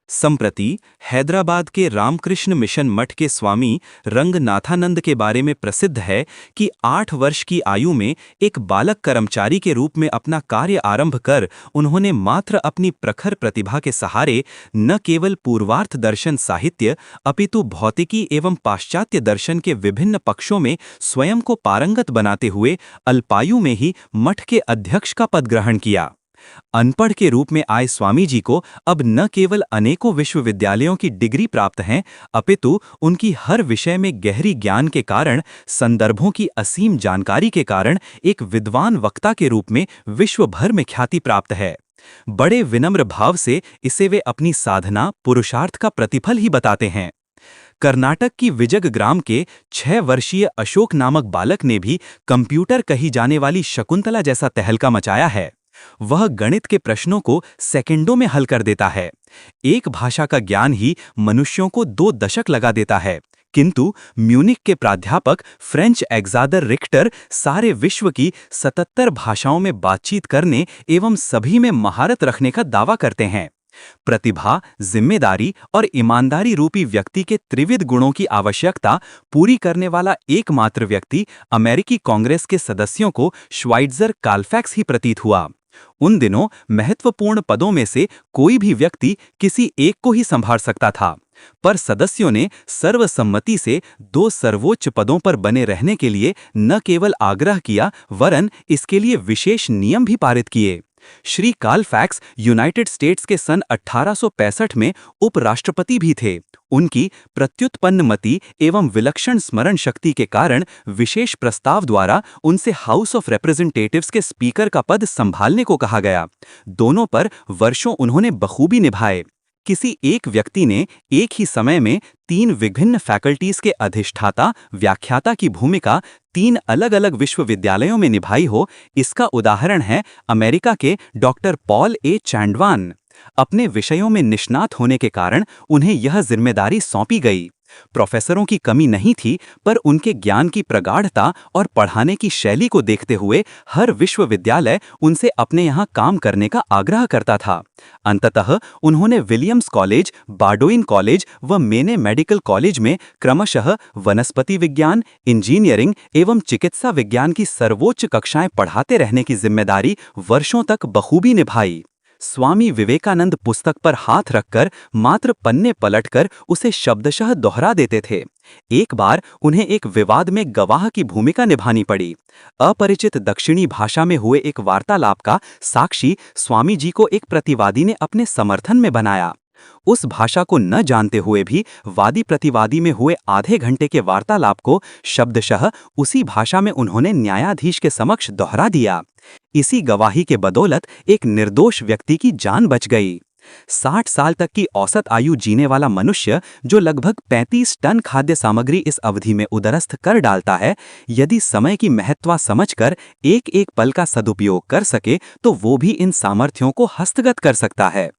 संप्रति हैदराबाद के रामकृष्ण मिशन मठ के स्वामी रंगनाथानंद के बारे में प्रसिद्ध है कि 8 वर्ष की आयु में एक बालक कर्मचारी के रूप में अपना कार्य आरंभ कर उन्होंने मात्र अपनी प्रखर प्रतिभा के सहारे न केवल पूर्वार्थ दर्शन साहित्य अपितु भौतिकी एवं पाश्चात्य दर्शन के विभिन्न पक्षों में स्वयं को पारंगत बनाते हुए अल्पायु में ही मठ के अध्यक्ष का पद ग्रहण किया। अनपढ़ के रूप में आए स्वामी जी को अब न केवल अनेकों विश्वविद्यालयों की डिग्री प्राप्त हैं, अपितु उनकी हर विषय में गहरी ज्ञान के कारण, संदर्भों की असीम जानकारी के कारण एक विद्वान वक्ता के रूप में विश्व भर में ख्याति प्राप्त है। बड़े विनम्र भाव से इसे वे अपनी साधना पुरुषार्थ का प्रतिफल ही बताते हैं। कर्नाटक की विजग ग्राम के 6 वर्षीय अशोक नामक बालक ने भी कंप्यूटर कही जाने वाली शकुंतला जैसा तहलका मचाया है। वह गणित के प्रश्नों को सेकंडों में हल कर देता है। एक भाषा का ज्ञान ही मनुष्यों को 2 दशक लगा देता है, किंतु म्यूनिक के प्राध्यापक फ्रेंच एग्जादर रिक्टर सारे विश्व की 77 भाषाओं में बातचीत करने एवं सभी में महारत रखने का दावा करते हैं। प्रतिभा, जिम्मेदारी और ईमानदारी रूपी व्यक्ति के त्रिविध गुणों की आवश्यकता पूरी करने वाला एकमात्र व्यक्ति अमेरिकी कांग्रेस के सदस्यों को श्वाइट्जर काल्फैक्स ही प्रतीत हुआ। उन दिनों महत्वपूर्ण पदों में से कोई भी व्यक्ति किसी एक को ही संभाल सकता था, पर सदस्यों ने सर्वसम्मति से 2 सर्वोच्च पदों पर बने रहने के लिए न केवल आग्रह किया, वरन इसके लिए विशेष नियम भी पारित किए। श्री काल्फैक्स यूनाइटेड स्टेट्स के सन 1865 में उपराष्ट्रपति भी थे। उनकी प्रत्युत्पन्नमति एवं विलक्षण स्मरण शक्ति के कारण विशेष प्रस्ताव द्वारा उनसे हाउस ऑफ रिप्रेजेंटेटिव्स के स्पीकर का पद संभालने को कहा गया। दोनों पर वर्षों उन्होंने बखूबी निभाए। किसी एक व्यक्ति ने एक ही समय में 3 विभिन्न फैकल्टीज के अधिष्ठाता व्याख्याता की भूमिका 3 अलग-अलग विश्वविद्यालयों में निभाई हो, इसका उदाहरण है अमेरिका के डॉक्टर पॉल ए चैंडवान। अपने विषयों में निष्णात होने के कारण उन्हें यह जिम्मेदारी सौंपी गई। प्रोफेसरों की कमी नहीं थी, पर उनके ज्ञान की प्रगाढ़ता और पढ़ाने की शैली को देखते हुए हर विश्वविद्यालय उनसे अपने यहाँ काम करने का आग्रह करता था। अंततः उन्होंने विलियम्स कॉलेज, बारडोइन कॉलेज व मेने मेडिकल कॉलेज में क्रमशः वनस्पति विज्ञान, इंजीनियरिंग एवं चिकित्सा विज्ञान की सर्वोच्च कक्षाएं पढ़ाते रहने की जिम्मेदारी वर्षों तक बखूबी निभाई। स्वामी विवेकानंद पुस्तक पर हाथ रखकर मात्र पन्ने पलटकर उसे शब्दशः दोहरा देते थे। एक बार उन्हें एक विवाद में गवाह की भूमिका निभानी पड़ी। अपरिचित दक्षिणी भाषा में हुए एक वार्तालाप का साक्षी स्वामी जी को एक प्रतिवादी ने अपने समर्थन में बनाया। उस भाषा को न जानते हुए भी वादी प्रतिवादी में हुए आधे घंटे के वार्तालाप को शब्दशः उसी भाषा में उन्होंने न्यायाधीश के समक्ष दोहरा दिया। इसी गवाही के बदौलत एक निर्दोष व्यक्ति की जान बच गई। 60 साल तक की औसत आयु जीने वाला मनुष्य जो लगभग 35 टन खाद्य सामग्री इस अवधि में उदरस्थ कर डालता है, यदि समय की महत्ता समझकर एक एक पल का सदुपयोग कर सके तो वो भी इन सामर्थ्यों को हस्तगत कर सकता है।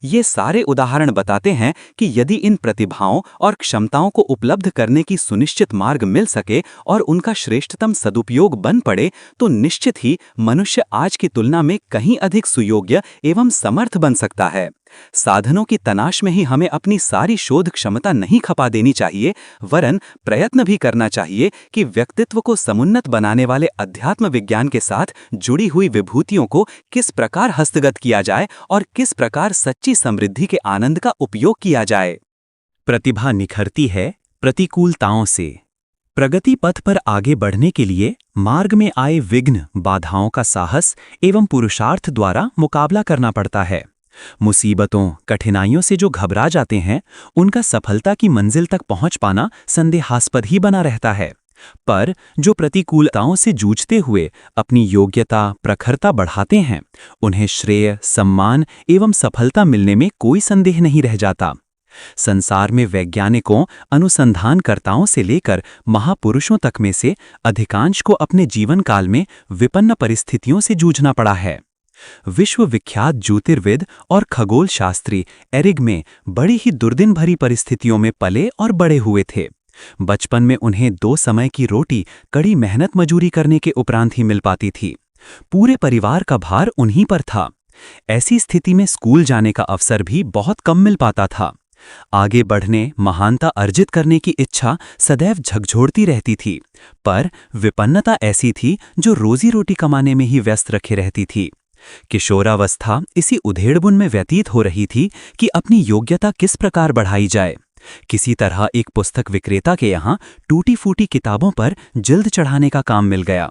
ये सारे उदाहरण बताते हैं कि यदि इन प्रतिभाओं और क्षमताओं को उपलब्ध करने की सुनिश्चित मार्ग मिल सके और उनका श्रेष्ठतम सदुपयोग बन पड़े, तो निश्चित ही मनुष्य आज की तुलना में कहीं अधिक सुयोग्य एवं समर्थ बन सकता है। साधनों की तलाश में ही हमें अपनी सारी शोध क्षमता नहीं खपा देनी चाहिए, वरन प्रयत्न भी करना चाहिए कि व्यक्तित्व को समुन्नत बनाने वाले अध्यात्म विज्ञान के साथ जुड़ी हुई विभूतियों को किस प्रकार हस्तगत किया जाए और किस प्रकार सच्ची समृद्धि के आनंद का उपयोग किया जाए। प्रतिभा निखरती है प्रतिकूलताओं से। प्रगति पथ पर आगे बढ़ने के लिए मार्ग में आए विघ्न, बाधाओं का साहस एवं पुरुषार्थ द्वारा मुकाबला करना पड़ता है। मुसीबतों, कठिनाइयों से जो घबरा जाते हैं, उनका सफलता की मंजिल तक पहुंच पाना संदेहास्पद ही बना रहता है। पर जो प्रतिकूलताओं से जूझते हुए अपनी योग्यता, प्रखरता बढ़ाते हैं, उन्हें श्रेय, सम्मान एवं सफलता मिलने में कोई संदेह नहीं रह जाता। संसार में वैज्ञानिकों, अनुसंधानकर्ताओं से लेकर महापुरुषों तक में से अधिकांश को अपने जीवन काल में विपन्न परिस्थितियों से जूझना पड़ा है। विश्व विख्यात ज्योतिर्विद और खगोल शास्त्री एरिग में बड़ी ही दुर्दिन भरी परिस्थितियों में पले और बड़े हुए थे। बचपन में उन्हें 2 समय की रोटी कड़ी मेहनत मजूरी करने के उपरांत ही मिल पाती थी। पूरे परिवार का भार उन्हीं पर था। ऐसी स्थिति में स्कूल जाने का अवसर भी बहुत कम मिल पाता था। आगे बढ़ने, महानता अर्जित करने की इच्छा सदैव झकझोरती रहती थी, पर विपन्नता ऐसी थी जो रोजी रोटी कमाने में ही व्यस्त रखे रहती थी। किशोरावस्था इसी उधेड़बुन में व्यतीत हो रही थी कि अपनी योग्यता किस प्रकार बढ़ाई जाए। किसी तरह एक पुस्तक विक्रेता के यहाँ टूटी फूटी किताबों पर जिल्द चढ़ाने का काम मिल गया।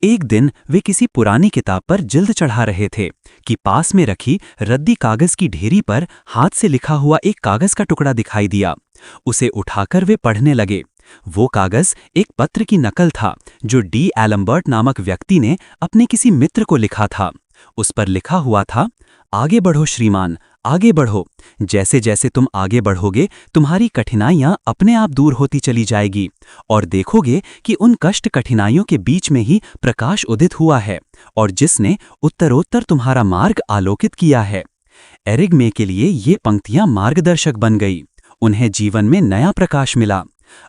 एक दिन वे किसी पुरानी किताब पर जिल्द चढ़ा रहे थे कि पास में रखी रद्दी कागज की ढेरी पर हाथ से लिखा हुआ एक कागज का टुकड़ा दिखाई दिया। उसे उठाकर वे पढ़ने लगे। वो कागज एक पत्र की नकल था जो डी एलम्बर्ट नामक व्यक्ति ने अपने किसी मित्र को लिखा था। उस पर लिखा हुआ था, आगे बढ़ो श्रीमान, आगे बढ़ो। जैसे जैसे तुम आगे बढ़ोगे तुम्हारी कठिनाइयां अपने आप दूर होती चली जाएगी और देखोगे कि उन कष्ट कठिनाइयों के बीच में ही प्रकाश उदित हुआ है और जिसने उत्तरोत्तर तुम्हारा मार्ग आलोकित किया है। एरिग मे के लिए ये पंक्तियां मार्गदर्शक बन गई। उन्हें जीवन में नया प्रकाश मिला।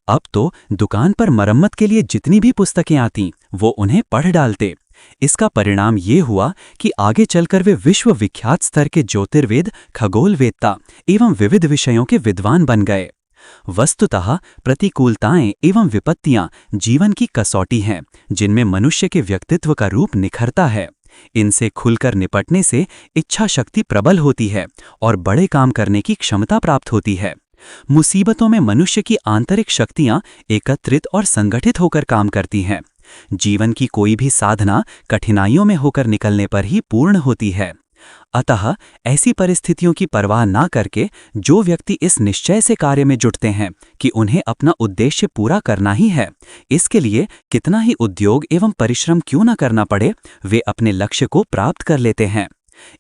अब तो दुकान पर मरम्मत के लिए जितनी भी पुस्तकें आतीं वो उन्हें पढ़ डालते। इसका परिणाम ये हुआ कि आगे चलकर वे विश्व विख्यात स्तर के ज्योतिर्वेद, खगोलवेत्ता एवं विविध विषयों के विद्वान बन गए। वस्तुतः प्रतिकूलताएं एवं विपत्तियां जीवन की कसौटी हैं जिनमें मनुष्य के व्यक्तित्व का रूप निखरता है। इनसे खुलकर निपटने से इच्छा शक्ति प्रबल होती है और बड़े काम करने की क्षमता प्राप्त होती है। मुसीबतों में मनुष्य की आंतरिक शक्तियां एकत्रित और संगठित होकर काम करती हैं। जीवन की कोई भी साधना कठिनाइयों में होकर निकलने पर ही पूर्ण होती है। अतः ऐसी परिस्थितियों की परवाह ना करके जो व्यक्ति इस निश्चय से कार्य में जुटते हैं कि उन्हें अपना उद्देश्य पूरा करना ही है, इसके लिए कितना ही उद्योग एवं परिश्रम क्यों न करना पड़े, वे अपने लक्ष्य को प्राप्त कर लेते हैं।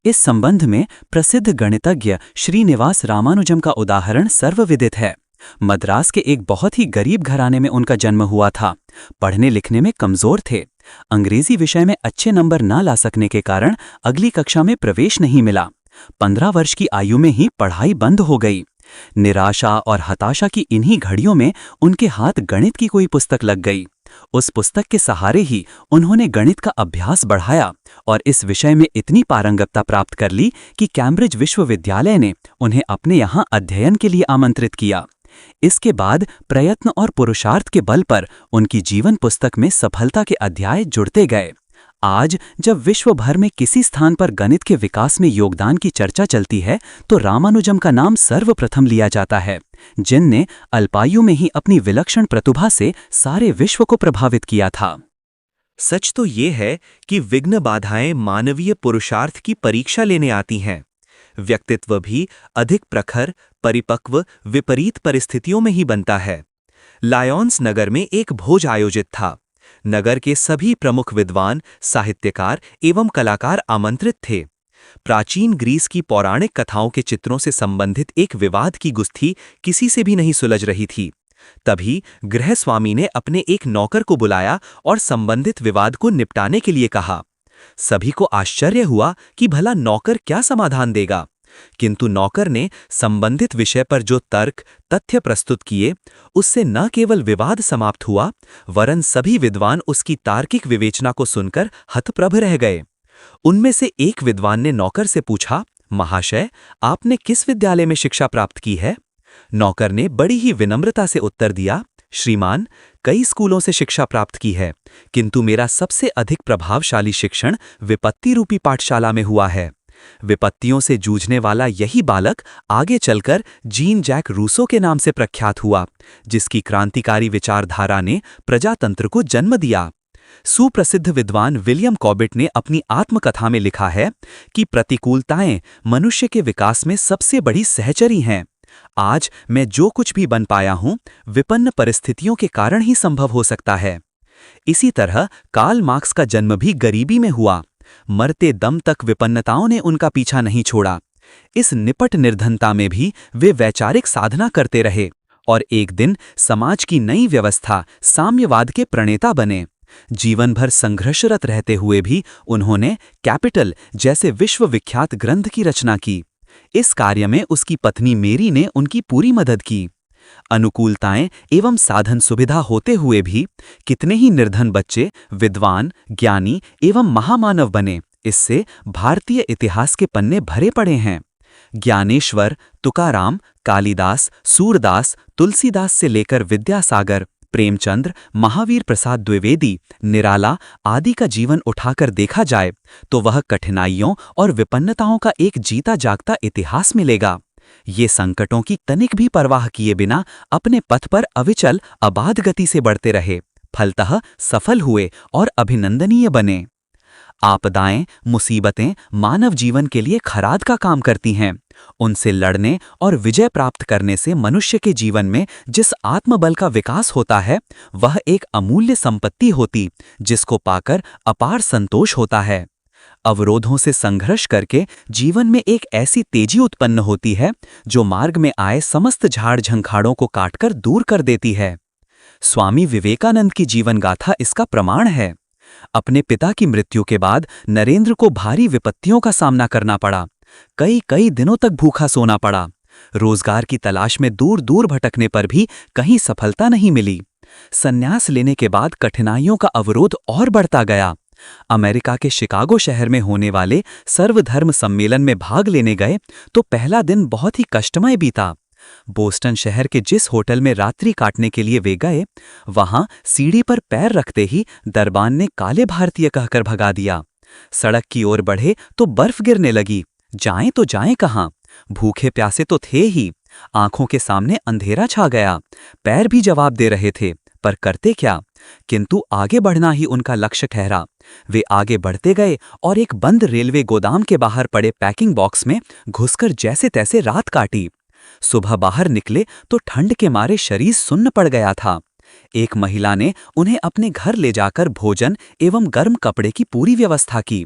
इस संबंध में प्रसिद्ध गणितज्ञ श्रीनिवास रामानुजम का उदाहरण सर्वविदित है। मद्रास के एक बहुत ही गरीब घराने में उनका जन्म हुआ था। पढ़ने लिखने में कमजोर थे। अंग्रेजी विषय में अच्छे नंबर ना ला सकने के कारण अगली कक्षा में प्रवेश नहीं मिला। 15 वर्ष की आयु में ही पढ़ाई बंद हो गई। निराशा और हताशा की इन्हीं घड़ियों में उनके हाथ गणित की कोई पुस्तक लग गई। उस पुस्तक के सहारे ही उन्होंने गणित का अभ्यास बढ़ाया और इस विषय में इतनी पारंगतता प्राप्त कर ली कि कैम्ब्रिज विश्वविद्यालय ने उन्हें अपने यहाँ अध्ययन के लिए आमंत्रित किया। इसके बाद प्रयत्न और पुरुषार्थ के बल पर उनकी जीवन पुस्तक में सफलता के अध्याय जुड़ते गए। आज जब विश्व भर में किसी स्थान पर गणित के विकास में योगदान की चर्चा चलती है तो रामानुजम का नाम सर्वप्रथम लिया जाता है, जिनने अल्पायु में ही अपनी विलक्षण प्रतिभा से सारे विश्व को प्रभावित किया था। सच तो ये है कि विघ्न बाधाएं मानवीय पुरुषार्थ की परीक्षा लेने आती हैं। व्यक्तित्व भी अधिक प्रखर, परिपक्व, विपरीत परिस्थितियों में ही बनता है। लायॉन्स नगर में एक भोज आयोजित था। नगर के सभी प्रमुख विद्वान, साहित्यकार एवं कलाकार आमंत्रित थे। प्राचीन ग्रीस की पौराणिक कथाओं के चित्रों से संबंधित एक विवाद की गुत्थी किसी से भी नहीं सुलझ रही थी। तभी गृहस्वामी ने अपने एक नौकर को बुलाया और संबंधित विवाद को निपटाने के लिए कहा। सभी को आश्चर्य हुआ कि भला नौकर क्या समाधान देगा, किंतु नौकर ने संबंधित विषय पर जो तर्क तथ्य प्रस्तुत किए, उससे न केवल विवाद समाप्त हुआ, वरन सभी विद्वान उसकी तार्किक विवेचना को सुनकर हतप्रभ रह गए। उनमें से एक विद्वान ने नौकर से पूछा, महाशय, आपने किस विद्यालय में शिक्षा प्राप्त की है? नौकर ने बड़ी ही विनम्रता से उत्तर दिया, श्रीमान, कई स्कूलों से शिक्षा प्राप्त की है, किंतु मेरा सबसे अधिक प्रभावशाली शिक्षण विपत्ति रूपी पाठशाला में हुआ है। विपत्तियों से जूझने वाला यही बालक आगे चलकर जीन जैक रूसो के नाम से प्रख्यात हुआ, जिसकी क्रांतिकारी विचारधारा ने प्रजातंत्र को जन्म दिया। सुप्रसिद्ध विद्वान विलियम कॉबिट ने अपनी आत्मकथा में लिखा है कि प्रतिकूलताएं मनुष्य के विकास में सबसे बड़ी सहचरी हैं। आज मैं जो कुछ भी बन पाया हूं, विपन्न परिस्थितियों के कारण ही संभव हो सकता है। इसी तरह कार्ल मार्क्स का जन्म भी गरीबी में हुआ। मरते दम तक विपन्नताओं ने उनका पीछा नहीं छोड़ा। इस निपट निर्धनता में भी वे वैचारिक साधना करते रहे और एक दिन समाज की नई व्यवस्था साम्यवाद के प्रणेता बने। जीवन भर संघर्षरत रहते हुए भी उन्होंने कैपिटल जैसे विश्वविख्यात ग्रंथ की रचना की। इस कार्य में उसकी पत्नी मेरी ने उनकी पूरी मदद की। अनुकूलताएं एवं साधन सुविधा होते हुए भी कितने ही निर्धन बच्चे विद्वान, ज्ञानी एवं महामानव बने, इससे भारतीय इतिहास के पन्ने भरे पड़े हैं। ज्ञानेश्वर, तुकाराम, कालिदास, सूरदास, तुलसीदास से लेकर विद्यासागर, प्रेमचंद्र, महावीर प्रसाद द्विवेदी, निराला आदि का जीवन उठाकर देखा जाए तो वह कठिनाइयों और विपन्नताओं का एक जीता जागता इतिहास मिलेगा। ये संकटों की तनिक भी परवाह किए बिना अपने पथ पर अविचल अबाध गति से बढ़ते रहे, फलतः सफल हुए और अभिनंदनीय बने। आपदाएं, मुसीबतें मानव जीवन के लिए खराद का काम करती हैं। उनसे लड़ने और विजय प्राप्त करने से मनुष्य के जीवन में जिस आत्मबल का विकास होता है, वह एक अमूल्य संपत्ति होती, जिसको पाकर अपार संतोष होता है। अवरोधों से संघर्ष करके जीवन में एक ऐसी तेजी उत्पन्न होती है, जो मार्ग में आए समस्त झाड़ झंखाड़ों को काटकर दूर कर देती है। स्वामी विवेकानंद की जीवन गाथा इसका प्रमाण है। अपने पिता की मृत्यु के बाद नरेंद्र को भारी विपत्तियों का सामना करना पड़ा। कई दिनों तक भूखा सोना पड़ा। रोजगार की तलाश में दूर दूर भटकने पर भी कहीं सफलता नहीं मिली। संन्यास लेने के बाद कठिनाइयों का अवरोध और बढ़ता गया। अमेरिका के शिकागो शहर में होने वाले सर्वधर्म सम्मेलन में भाग लेने गए तो पहला दिन बहुत ही कष्टमय बीता। बोस्टन शहर के जिस होटल में रात्रि काटने के लिए वे गए, वहां सीढ़ी पर पैर रखते ही दरबान ने काले भारतीय कहकर भगा दिया। सड़क की ओर बढ़े तो बर्फ गिरने लगी। जाएं तो जाएं कहां? भूखे प्यासे तो थे ही। आंखों के सामने अंधेरा छा गया। पैर भी जवाब दे रहे थे, पर करते क्या? किंतु आगे बढ़ना ही उनका लक्ष्य ठहरा। वे आगे बढ़ते गए और एक बंद रेलवे गोदाम के बाहर पड़े पैकिंग बॉक्स में घुसकर जैसे तैसे रात काटी। सुबह बाहर निकले तो ठंड के मारे शरीर सुन्न पड़ गया था। एक महिला ने उन्हें अपने घर ले जाकर भोजन एवं गर्म कपड़े की पूरी व्यवस्था की।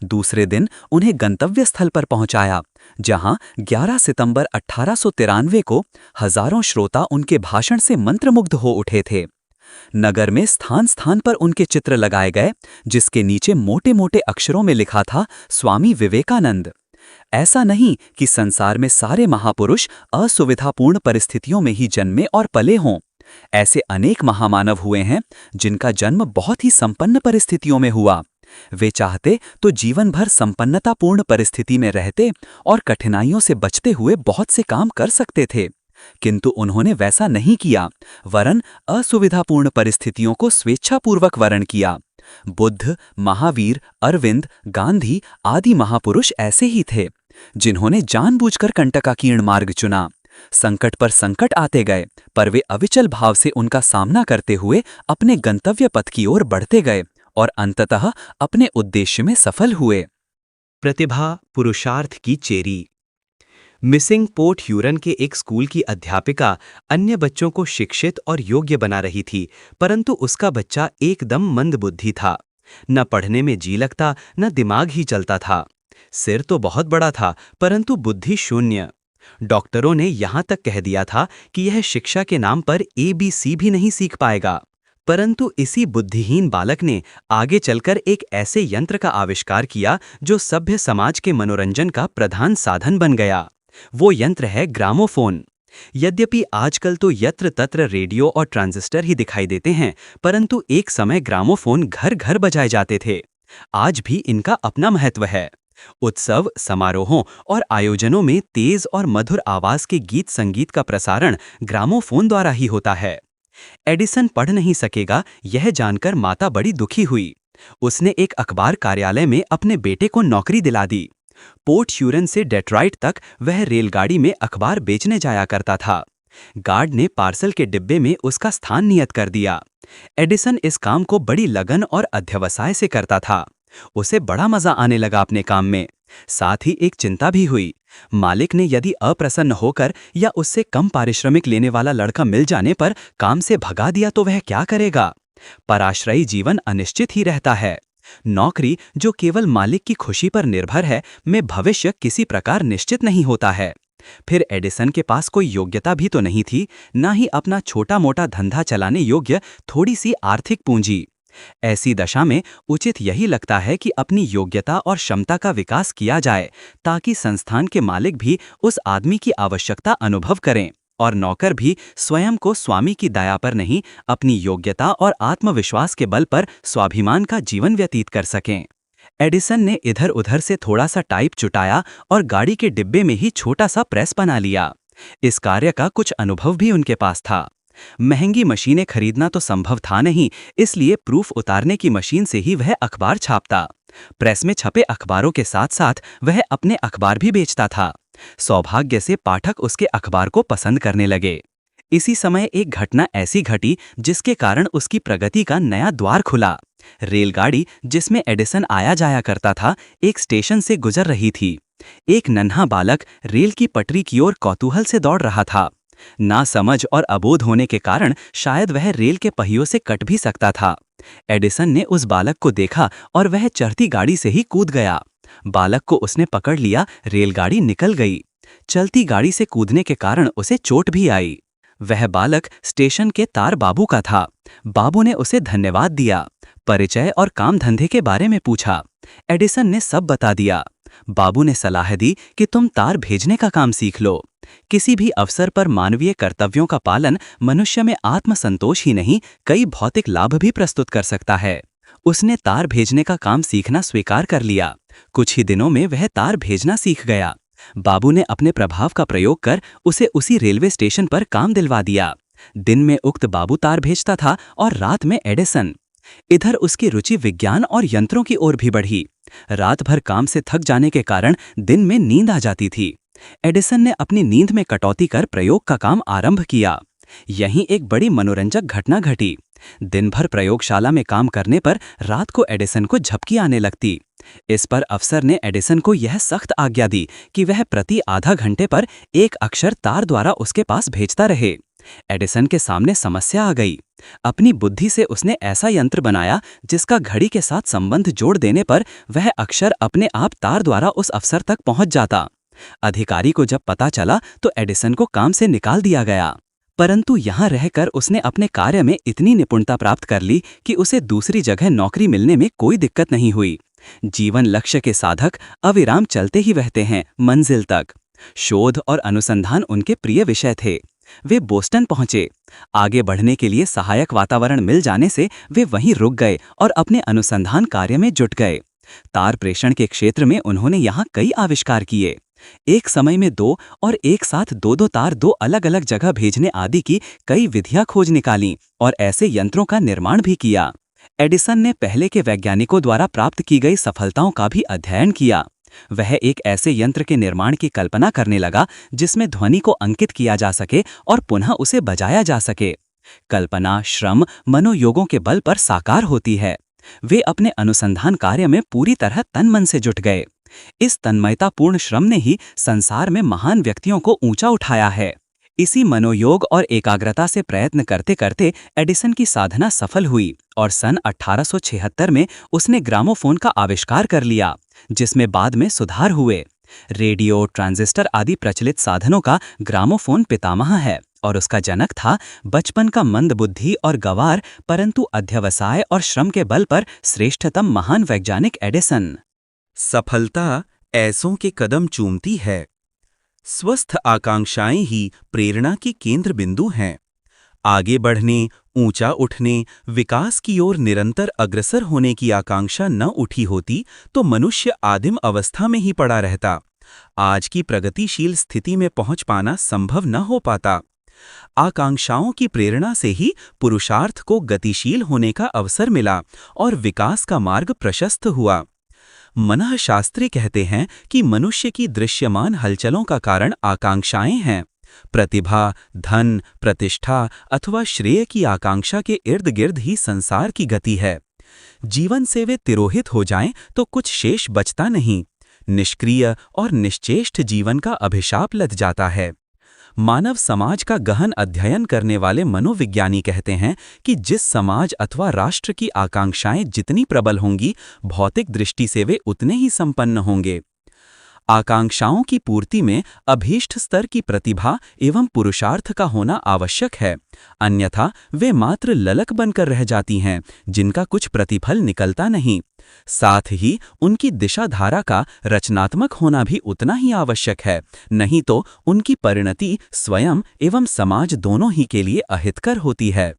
दूसरे दिन उन्हें गंतव्य स्थल पर पहुंचाया, जहां 11 सितंबर 1893 को हजारों श्रोता उनके भाषण से मंत्रमुग्ध हो उठे थे। नगर में स्थान स्थान पर उनके चित्र लगाए गए, जिसके नीचे मोटे मोटे अक्षरों में लिखा था, स्वामी विवेकानंद। ऐसा नहीं कि संसार में सारे महापुरुष असुविधापूर्ण परिस्थितियों में ही जन्मे और पले हों। ऐसे अनेक महामानव हुए हैं जिनका जन्म बहुत ही संपन्न परिस्थितियों में हुआ। वे चाहते तो जीवन भर संपन्नतापूर्ण परिस्थिति में रहते और कठिनाइयों से बचते हुए बहुत से काम कर सकते थे, किंतु उन्होंने वैसा नहीं किया, वरन असुविधापूर्ण परिस्थितियों को स्वेच्छापूर्वक वरण किया। बुद्ध, महावीर, अरविंद, गांधी आदि महापुरुष ऐसे ही थे, जिन्होंने जानबूझकर कंटकाकीर्ण मार्ग चुना। संकट पर संकट आते गए, पर वे अविचल भाव से उनका सामना करते हुए अपने गंतव्य पथ की ओर बढ़ते गए और अंततः अपने उद्देश्य में सफल हुए। प्रतिभा पुरुषार्थ की चेरी। मिसिंग पोर्ट ह्यूरन के एक स्कूल की अध्यापिका अन्य बच्चों को शिक्षित और योग्य बना रही थी, परंतु उसका बच्चा एकदम मंदबुद्धि था। न पढ़ने में जी लगता, न दिमाग ही चलता था। सिर तो बहुत बड़ा था, परंतु बुद्धि शून्य। डॉक्टरों ने यहां तक कह दिया था कि यह शिक्षा के नाम पर ABC भी नहीं सीख पाएगा। परंतु इसी बुद्धिहीन बालक ने आगे चलकर एक ऐसे यंत्र का आविष्कार किया जो सभ्य समाज के मनोरंजन का प्रधान साधन बन गया। वो यंत्र है ग्रामोफोन। यद्यपि आजकल तो यत्र तत्र रेडियो और ट्रांजिस्टर ही दिखाई देते हैं, परंतु एक समय ग्रामोफोन घर घर बजाए जाते थे। आज भी इनका अपना महत्व है। उत्सव, समारोहों और आयोजनों में तेज और मधुर आवाज के गीत संगीत का प्रसारण ग्रामोफोन द्वारा ही होता है। एडिसन पढ़ नहीं सकेगा, यह जानकर माता बड़ी दुखी हुई। उसने एक अखबार कार्यालय में अपने बेटे को नौकरी दिला दी। पोर्ट ह्यूरन से डेट्रॉइट तक वह रेलगाड़ी में अखबार बेचने जाया करता था। गार्ड ने पार्सल के डिब्बे में उसका स्थान नियत कर दिया। एडिसन इस काम को बड़ी लगन और अध्यवसाय से करता था। उसे बड़ा मजा आने लगा अपने काम में। साथ ही एक चिंता भी हुई। मालिक ने यदि अप्रसन्न होकर या उससे कम पारिश्रमिक लेने वाला लड़का मिल जाने पर काम से भगा दिया तो वह क्या करेगा? पराश्रयी जीवन अनिश्चित ही रहता है। नौकरी जो केवल मालिक की खुशी पर निर्भर है, में भविष्य किसी प्रकार निश्चित नहीं होता है। फिर एडिसन के पास कोई योग्यता भी तो नहीं थी, ना ही अपना छोटा मोटा धंधा चलाने योग्य थोड़ी सी आर्थिक पूंजी। ऐसी दशा में उचित यही लगता है कि अपनी योग्यता और क्षमता का विकास किया जाए, ताकि संस्थान के मालिक भी उस आदमी की आवश्यकता अनुभव करें। और नौकर भी स्वयं को स्वामी की दया पर नहीं, अपनी योग्यता और आत्मविश्वास के बल पर स्वाभिमान का जीवन व्यतीत कर सकें। एडिसन ने इधर उधर से थोड़ा सा टाइप चुटाया और गाड़ी के डिब्बे में ही छोटा सा प्रेस बना लिया। इस कार्य का कुछ अनुभव भी उनके पास था। महंगी मशीनें खरीदना तो संभव था नहीं, इसलिए प्रूफ उतारने की मशीन से ही वह अखबार छापता। प्रेस में छपे अखबारों के साथ साथ वह अपने अखबार भी बेचता था। सौभाग्य से पाठक उसके अखबार को पसंद करने लगे। इसी समय एक घटना ऐसी घटी जिसके कारण उसकी प्रगति का नया द्वार खुला। रेलगाड़ी जिसमें एडिसन आया जाया करता था, एक स्टेशन से गुजर रही थी। एक नन्हा बालक रेल की पटरी की ओर कौतूहल से दौड़ रहा था। नासमझ और अबोध होने के कारण शायद वह रेल के पहियों से कट भी सकता था। एडिसन ने उस बालक को देखा और वह चढ़ती गाड़ी से ही कूद गया। बालक को उसने पकड़ लिया, रेलगाड़ी निकल गई। चलती गाड़ी से कूदने के कारण उसे चोट भी आई। वह बालक स्टेशन के तार बाबू का था। बाबू ने उसे धन्यवाद दिया, परिचय और काम धंधे के बारे में पूछा। एडिसन ने सब बता दिया। बाबू ने सलाह दी कि तुम तार भेजने का काम सीख लो। किसी भी अवसर पर मानवीय कर्तव्यों का पालन मनुष्य में आत्मसंतोष ही नहीं, कई भौतिक लाभ भी प्रस्तुत कर सकता है। उसने तार भेजने का काम सीखना स्वीकार कर लिया। कुछ ही दिनों में वह तार भेजना सीख गया। बाबू ने अपने प्रभाव का प्रयोग कर उसे उसी रेलवे स्टेशन पर काम दिलवा दिया। दिन में उक्त बाबू तार भेजता था और रात में एडिसन। इधर उसकी रुचि विज्ञान और यंत्रों की ओर भी बढ़ी। रात भर काम से थक जाने के कारण दिन में नींद आ जाती थी। एडिसन ने अपनी नींद में कटौती कर प्रयोग का काम आरंभ किया। यहीं एक बड़ी मनोरंजक घटना घटी। दिन भर प्रयोगशाला में काम करने पर रात को एडिसन को झपकी आने लगती। इस पर अफसर ने एडिसन को यह सख्त आज्ञा दी कि वह प्रति आधा घंटे पर एक अक्षर तार द्वारा उसके पास भेजता रहे। एडिसन के सामने समस्या आ गई। अपनी बुद्धि से उसने ऐसा यंत्र बनाया जिसका घड़ी के साथ संबंध जोड़ देने पर वह अक्षर अपने आप तार द्वारा उस अफसर तक पहुंच जाता। अधिकारी को जब पता चला तो एडिसन को काम से निकाल दिया गया। परंतु यहाँ रहकर उसने अपने कार्य में इतनी निपुणता प्राप्त कर ली कि उसे दूसरी जगह नौकरी मिलने में कोई दिक्कत नहीं हुई। जीवन लक्ष्य के साधक अविराम चलते ही रहते हैं मंजिल तक। शोध और अनुसंधान उनके प्रिय विषय थे। वे बोस्टन पहुंचे। आगे बढ़ने के लिए सहायक वातावरण मिल जाने से वे वहीं रुक गए और अपने अनुसंधान कार्य में जुट गए। तार प्रेषण के क्षेत्र में उन्होंने यहाँ कई आविष्कार किए। एक समय में दो और एक साथ दो तार दो अलग अलग जगह भेजने आदि की कई विधियां खोज निकालीं और ऐसे यंत्रों का निर्माण भी किया। एडिसन ने पहले के वैज्ञानिकों द्वारा प्राप्त की गई सफलताओं का भी अध्ययन किया। वह एक ऐसे यंत्र के निर्माण की कल्पना करने लगा जिसमें ध्वनि को अंकित किया जा सके और पुनः उसे बजाया जा सके। कल्पना, श्रम, मनोयोगों के बल पर साकार होती है। वे अपने अनुसंधान कार्य में पूरी तरह तन मन से जुट गए। इस तन्मयतापूर्ण श्रम ने ही संसार में महान व्यक्तियों को ऊंचा उठाया है। इसी मनोयोग और एकाग्रता से प्रयत्न करते करते एडिसन की साधना सफल हुई और सन 1876 में उसने ग्रामोफोन का आविष्कार कर लिया, जिसमें बाद में सुधार हुए। रेडियो, ट्रांजिस्टर आदि प्रचलित साधनों का ग्रामोफोन पितामह है और उसका जनक था बचपन का मंदबुद्धि और गंवार परंतु अध्यवसाय और श्रम के बल पर श्रेष्ठतम महान वैज्ञानिक एडिसन। सफलता ऐसों के कदम चूमती है। स्वस्थ आकांक्षाएं ही प्रेरणा की केंद्र बिंदु हैं। आगे बढ़ने, ऊंचा उठने, विकास की ओर निरंतर अग्रसर होने की आकांक्षा न उठी होती तो मनुष्य आदिम अवस्था में ही पड़ा रहता। आज की प्रगतिशील स्थिति में पहुंच पाना संभव न हो पाता। आकांक्षाओं की प्रेरणा से ही पुरुषार्थ को गतिशील होने का अवसर मिला और विकास का मार्ग प्रशस्त हुआ। मनःशास्त्री कहते हैं कि मनुष्य की दृश्यमान हलचलों का कारण आकांक्षाएं हैं। प्रतिभा, धन, प्रतिष्ठा अथवा श्रेय की आकांक्षा के इर्द गिर्द ही संसार की गति है। जीवन से वे तिरोहित हो जाएं तो कुछ शेष बचता नहीं। निष्क्रिय और निश्चेष्ट जीवन का अभिशाप लद जाता है। मानव समाज का गहन अध्ययन करने वाले मनोविज्ञानी कहते हैं कि जिस समाज अथवा राष्ट्र की आकांक्षाएं जितनी प्रबल होंगी, भौतिक दृष्टि से वे उतने ही संपन्न होंगे। आकांक्षाओं की पूर्ति में अभीष्ट स्तर की प्रतिभा एवं पुरुषार्थ का होना आवश्यक है, अन्यथा वे मात्र ललक बनकर रह जाती हैं, जिनका कुछ प्रतिफल निकलता नहीं। साथ ही उनकी दिशाधारा का रचनात्मक होना भी उतना ही आवश्यक है, नहीं तो उनकी परिणति स्वयं एवं समाज दोनों ही के लिए अहितकर होती है।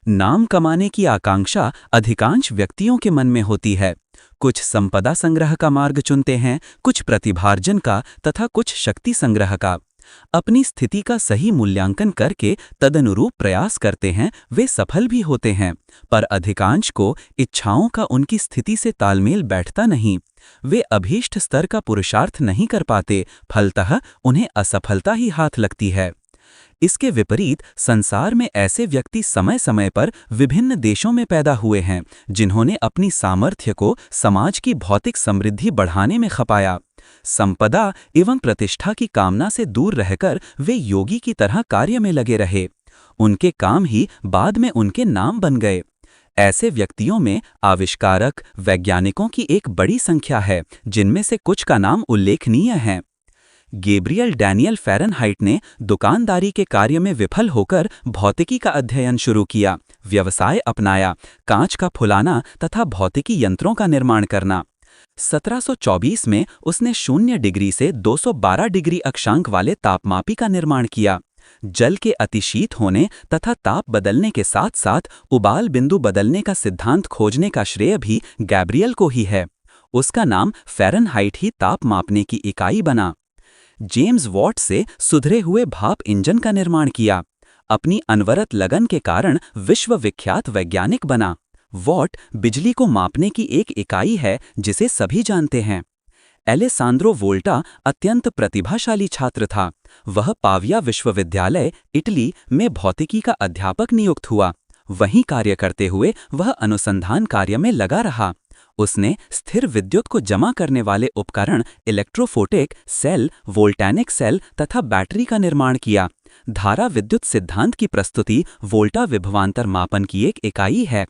नाम कमाने की आकांक्षा अधिकांश व्यक्तियों के मन में होती है। कुछ संपदा संग्रह का मार्ग चुनते हैं, कुछ प्रतिभार्जन का तथा कुछ शक्ति संग्रह का। अपनी स्थिति का सही मूल्यांकन करके तदनुरूप प्रयास करते हैं, वे सफल भी होते हैं, पर अधिकांश को इच्छाओं का उनकी स्थिति से तालमेल बैठता नहीं। वे अभीष्ट स्तर का पुरुषार्थ नहीं कर पाते, फलतः उन्हें असफलता ही हाथ लगती है। इसके विपरीत संसार में ऐसे व्यक्ति समय समय पर विभिन्न देशों में पैदा हुए हैं, जिन्होंने अपनी सामर्थ्य को समाज की भौतिक समृद्धि बढ़ाने में खपाया। संपदा एवं प्रतिष्ठा की कामना से दूर रहकर वे योगी की तरह कार्य में लगे रहे। उनके काम ही बाद में उनके नाम बन गए। ऐसे व्यक्तियों में आविष्कारक, वैज्ञानिकों की एक बड़ी संख्या है, जिनमें से कुछ का नाम उल्लेखनीय है। गैब्रियल डैनियल फ़ारेनहाइट ने दुकानदारी के कार्य में विफल होकर भौतिकी का अध्ययन शुरू किया, व्यवसाय अपनाया, कांच का फुलाना तथा भौतिकी यंत्रों का निर्माण करना। 1724 में उसने 0 डिग्री से 212 डिग्री अक्षांक वाले तापमापी का निर्माण किया। जल के अतिशीत होने तथा ताप बदलने के साथ साथ उबाल बिंदु बदलने का सिद्धांत खोजने का श्रेय भी गैब्रियल को ही है। उसका नाम फ़ारेनहाइट ही ताप मापने की इकाई बना। जेम्स वॉट से सुधरे हुए भाप इंजन का निर्माण किया। अपनी अनवरत लगन के कारण विश्व विख्यात वैज्ञानिक बना। वॉट बिजली को मापने की एक इकाई है जिसे सभी जानते हैं। एलेसांद्रो वोल्टा अत्यंत प्रतिभाशाली छात्र था। वह पाविया विश्वविद्यालय, इटली में भौतिकी का अध्यापक नियुक्त हुआ। वहीं कार्य करते हुए वह अनुसंधान कार्य में लगा रहा। उसने स्थिर विद्युत को जमा करने वाले उपकरण इलेक्ट्रोफोटिक सेल, वोल्टैनिक सेल तथा बैटरी का निर्माण किया। धारा विद्युत सिद्धांत की प्रस्तुति वोल्टा विभवांतर मापन की एक इकाई है।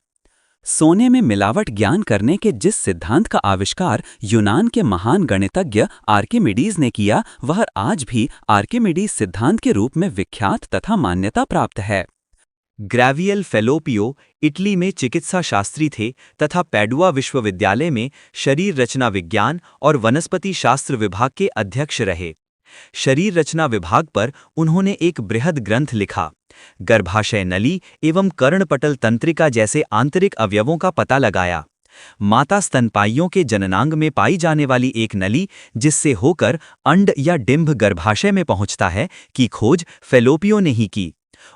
सोने में मिलावट ज्ञान करने के जिस सिद्धांत का आविष्कार यूनान के महान गणितज्ञ आर्किमिडीज ने किया, वह आज भी आर्किमिडीज सिद्धांत के रूप में विख्यात तथा मान्यता प्राप्त है। ग्रेवियल फेलोपियो इटली में चिकित्सा शास्त्री थे तथा पैडुआ विश्वविद्यालय में शरीर रचना विज्ञान और वनस्पति शास्त्र विभाग के अध्यक्ष रहे। शरीर रचना विभाग पर उन्होंने एक बृहद ग्रंथ लिखा। गर्भाशय नली एवं कर्णपटल तंत्रिका जैसे आंतरिक अवयवों का पता लगाया। माता स्तनपाइयों के जननांग में पाई जाने वाली एक नली जिससे होकर अंड या डिंभ गर्भाशय में पहुंचता है की खोज फेलोपियो ने ही की।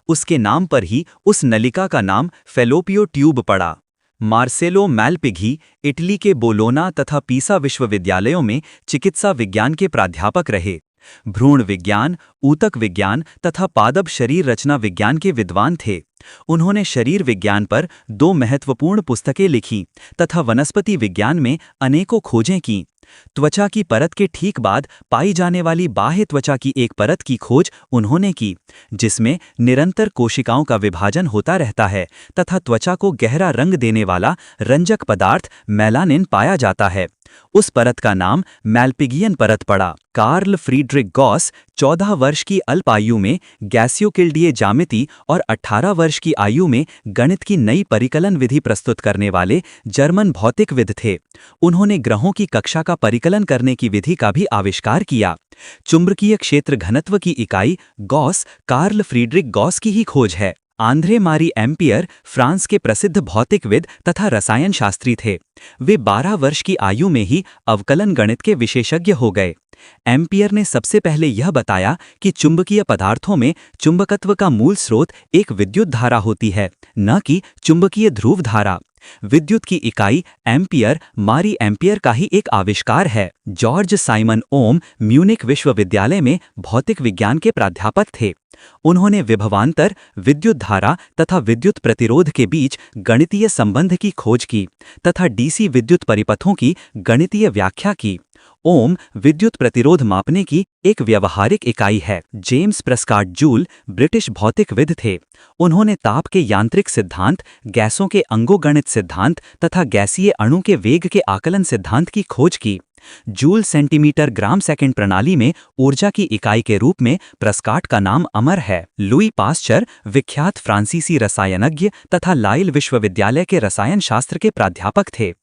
उसके नाम पर ही उस नलिका का नाम फेलोपियो ट्यूब पड़ा। मार्सेलो मैलपिघी इटली के बोलोना तथा पीसा विश्वविद्यालयों में चिकित्सा विज्ञान के प्राध्यापक रहे। भ्रूण विज्ञान, ऊतक विज्ञान तथा पादप शरीर रचना विज्ञान के विद्वान थे। उन्होंने शरीर विज्ञान पर 2 महत्वपूर्ण पुस्तकें लिखीं तथा वनस्पति विज्ञान में अनेकों खोजें कीं। त्वचा की परत के ठीक बाद पाई जाने वाली बाह्य त्वचा की एक परत की खोज उन्होंने की, जिसमें निरंतर कोशिकाओं का विभाजन होता रहता है तथा त्वचा को गहरा रंग देने वाला रंजक पदार्थ मेलानिन पाया जाता है। उस परत का नाम मैलपिगियन परत पड़ा। कार्ल फ्रीडरिक गॉस 14 वर्ष की अल्प आयु में गैसियोकिल्डीय ज्यामिति और 18 वर्ष की आयु में गणित की नई परिकलन विधि प्रस्तुत करने वाले जर्मन भौतिकविद थे। उन्होंने ग्रहों की कक्षा का परिकलन करने की विधि का भी आविष्कार किया। चुंबकीय क्षेत्र घनत्व की इकाई गॉस कार्ल फ्रीडरिक गॉस की ही खोज है। आंद्रे मारी एम्पियर फ्रांस के प्रसिद्ध भौतिकविद तथा रसायन शास्त्री थे। वे 12 वर्ष की आयु में ही अवकलन गणित के विशेषज्ञ हो गए। एम्पियर ने सबसे पहले यह बताया कि चुंबकीय पदार्थों में चुंबकत्व का मूल स्रोत एक विद्युत धारा होती है, न कि चुंबकीय ध्रुव धारा। विद्युत की इकाई एम्पियर मारी एम्पियर का ही एक आविष्कार है। जॉर्ज साइमन ओम म्यूनिक विश्वविद्यालय में भौतिक विज्ञान के प्राध्यापक थे। उन्होंने विभवांतर, विद्युत धारा तथा विद्युत प्रतिरोध के बीच गणितीय संबंध की खोज की तथा डीसी विद्युत परिपथों की गणितीय व्याख्या की। ओम विद्युत प्रतिरोध मापने की एक व्यवहारिक इकाई है। जेम्स प्रेस्कॉट जूल ब्रिटिश भौतिकविद थे। उन्होंने ताप के यांत्रिक सिद्धांत, गैसों के अंगोगणित सिद्धांत तथा गैसीय अणु के वेग के आकलन सिद्धांत की खोज की। जूल सेंटीमीटर ग्राम सेकंड प्रणाली में ऊर्जा की इकाई के रूप में प्रस्काट का नाम अमर है। लुई पास्चर विख्यात फ्रांसीसी रसायनज्ञ तथा लाइल विश्वविद्यालय के रसायन शास्त्र के प्राध्यापक थे।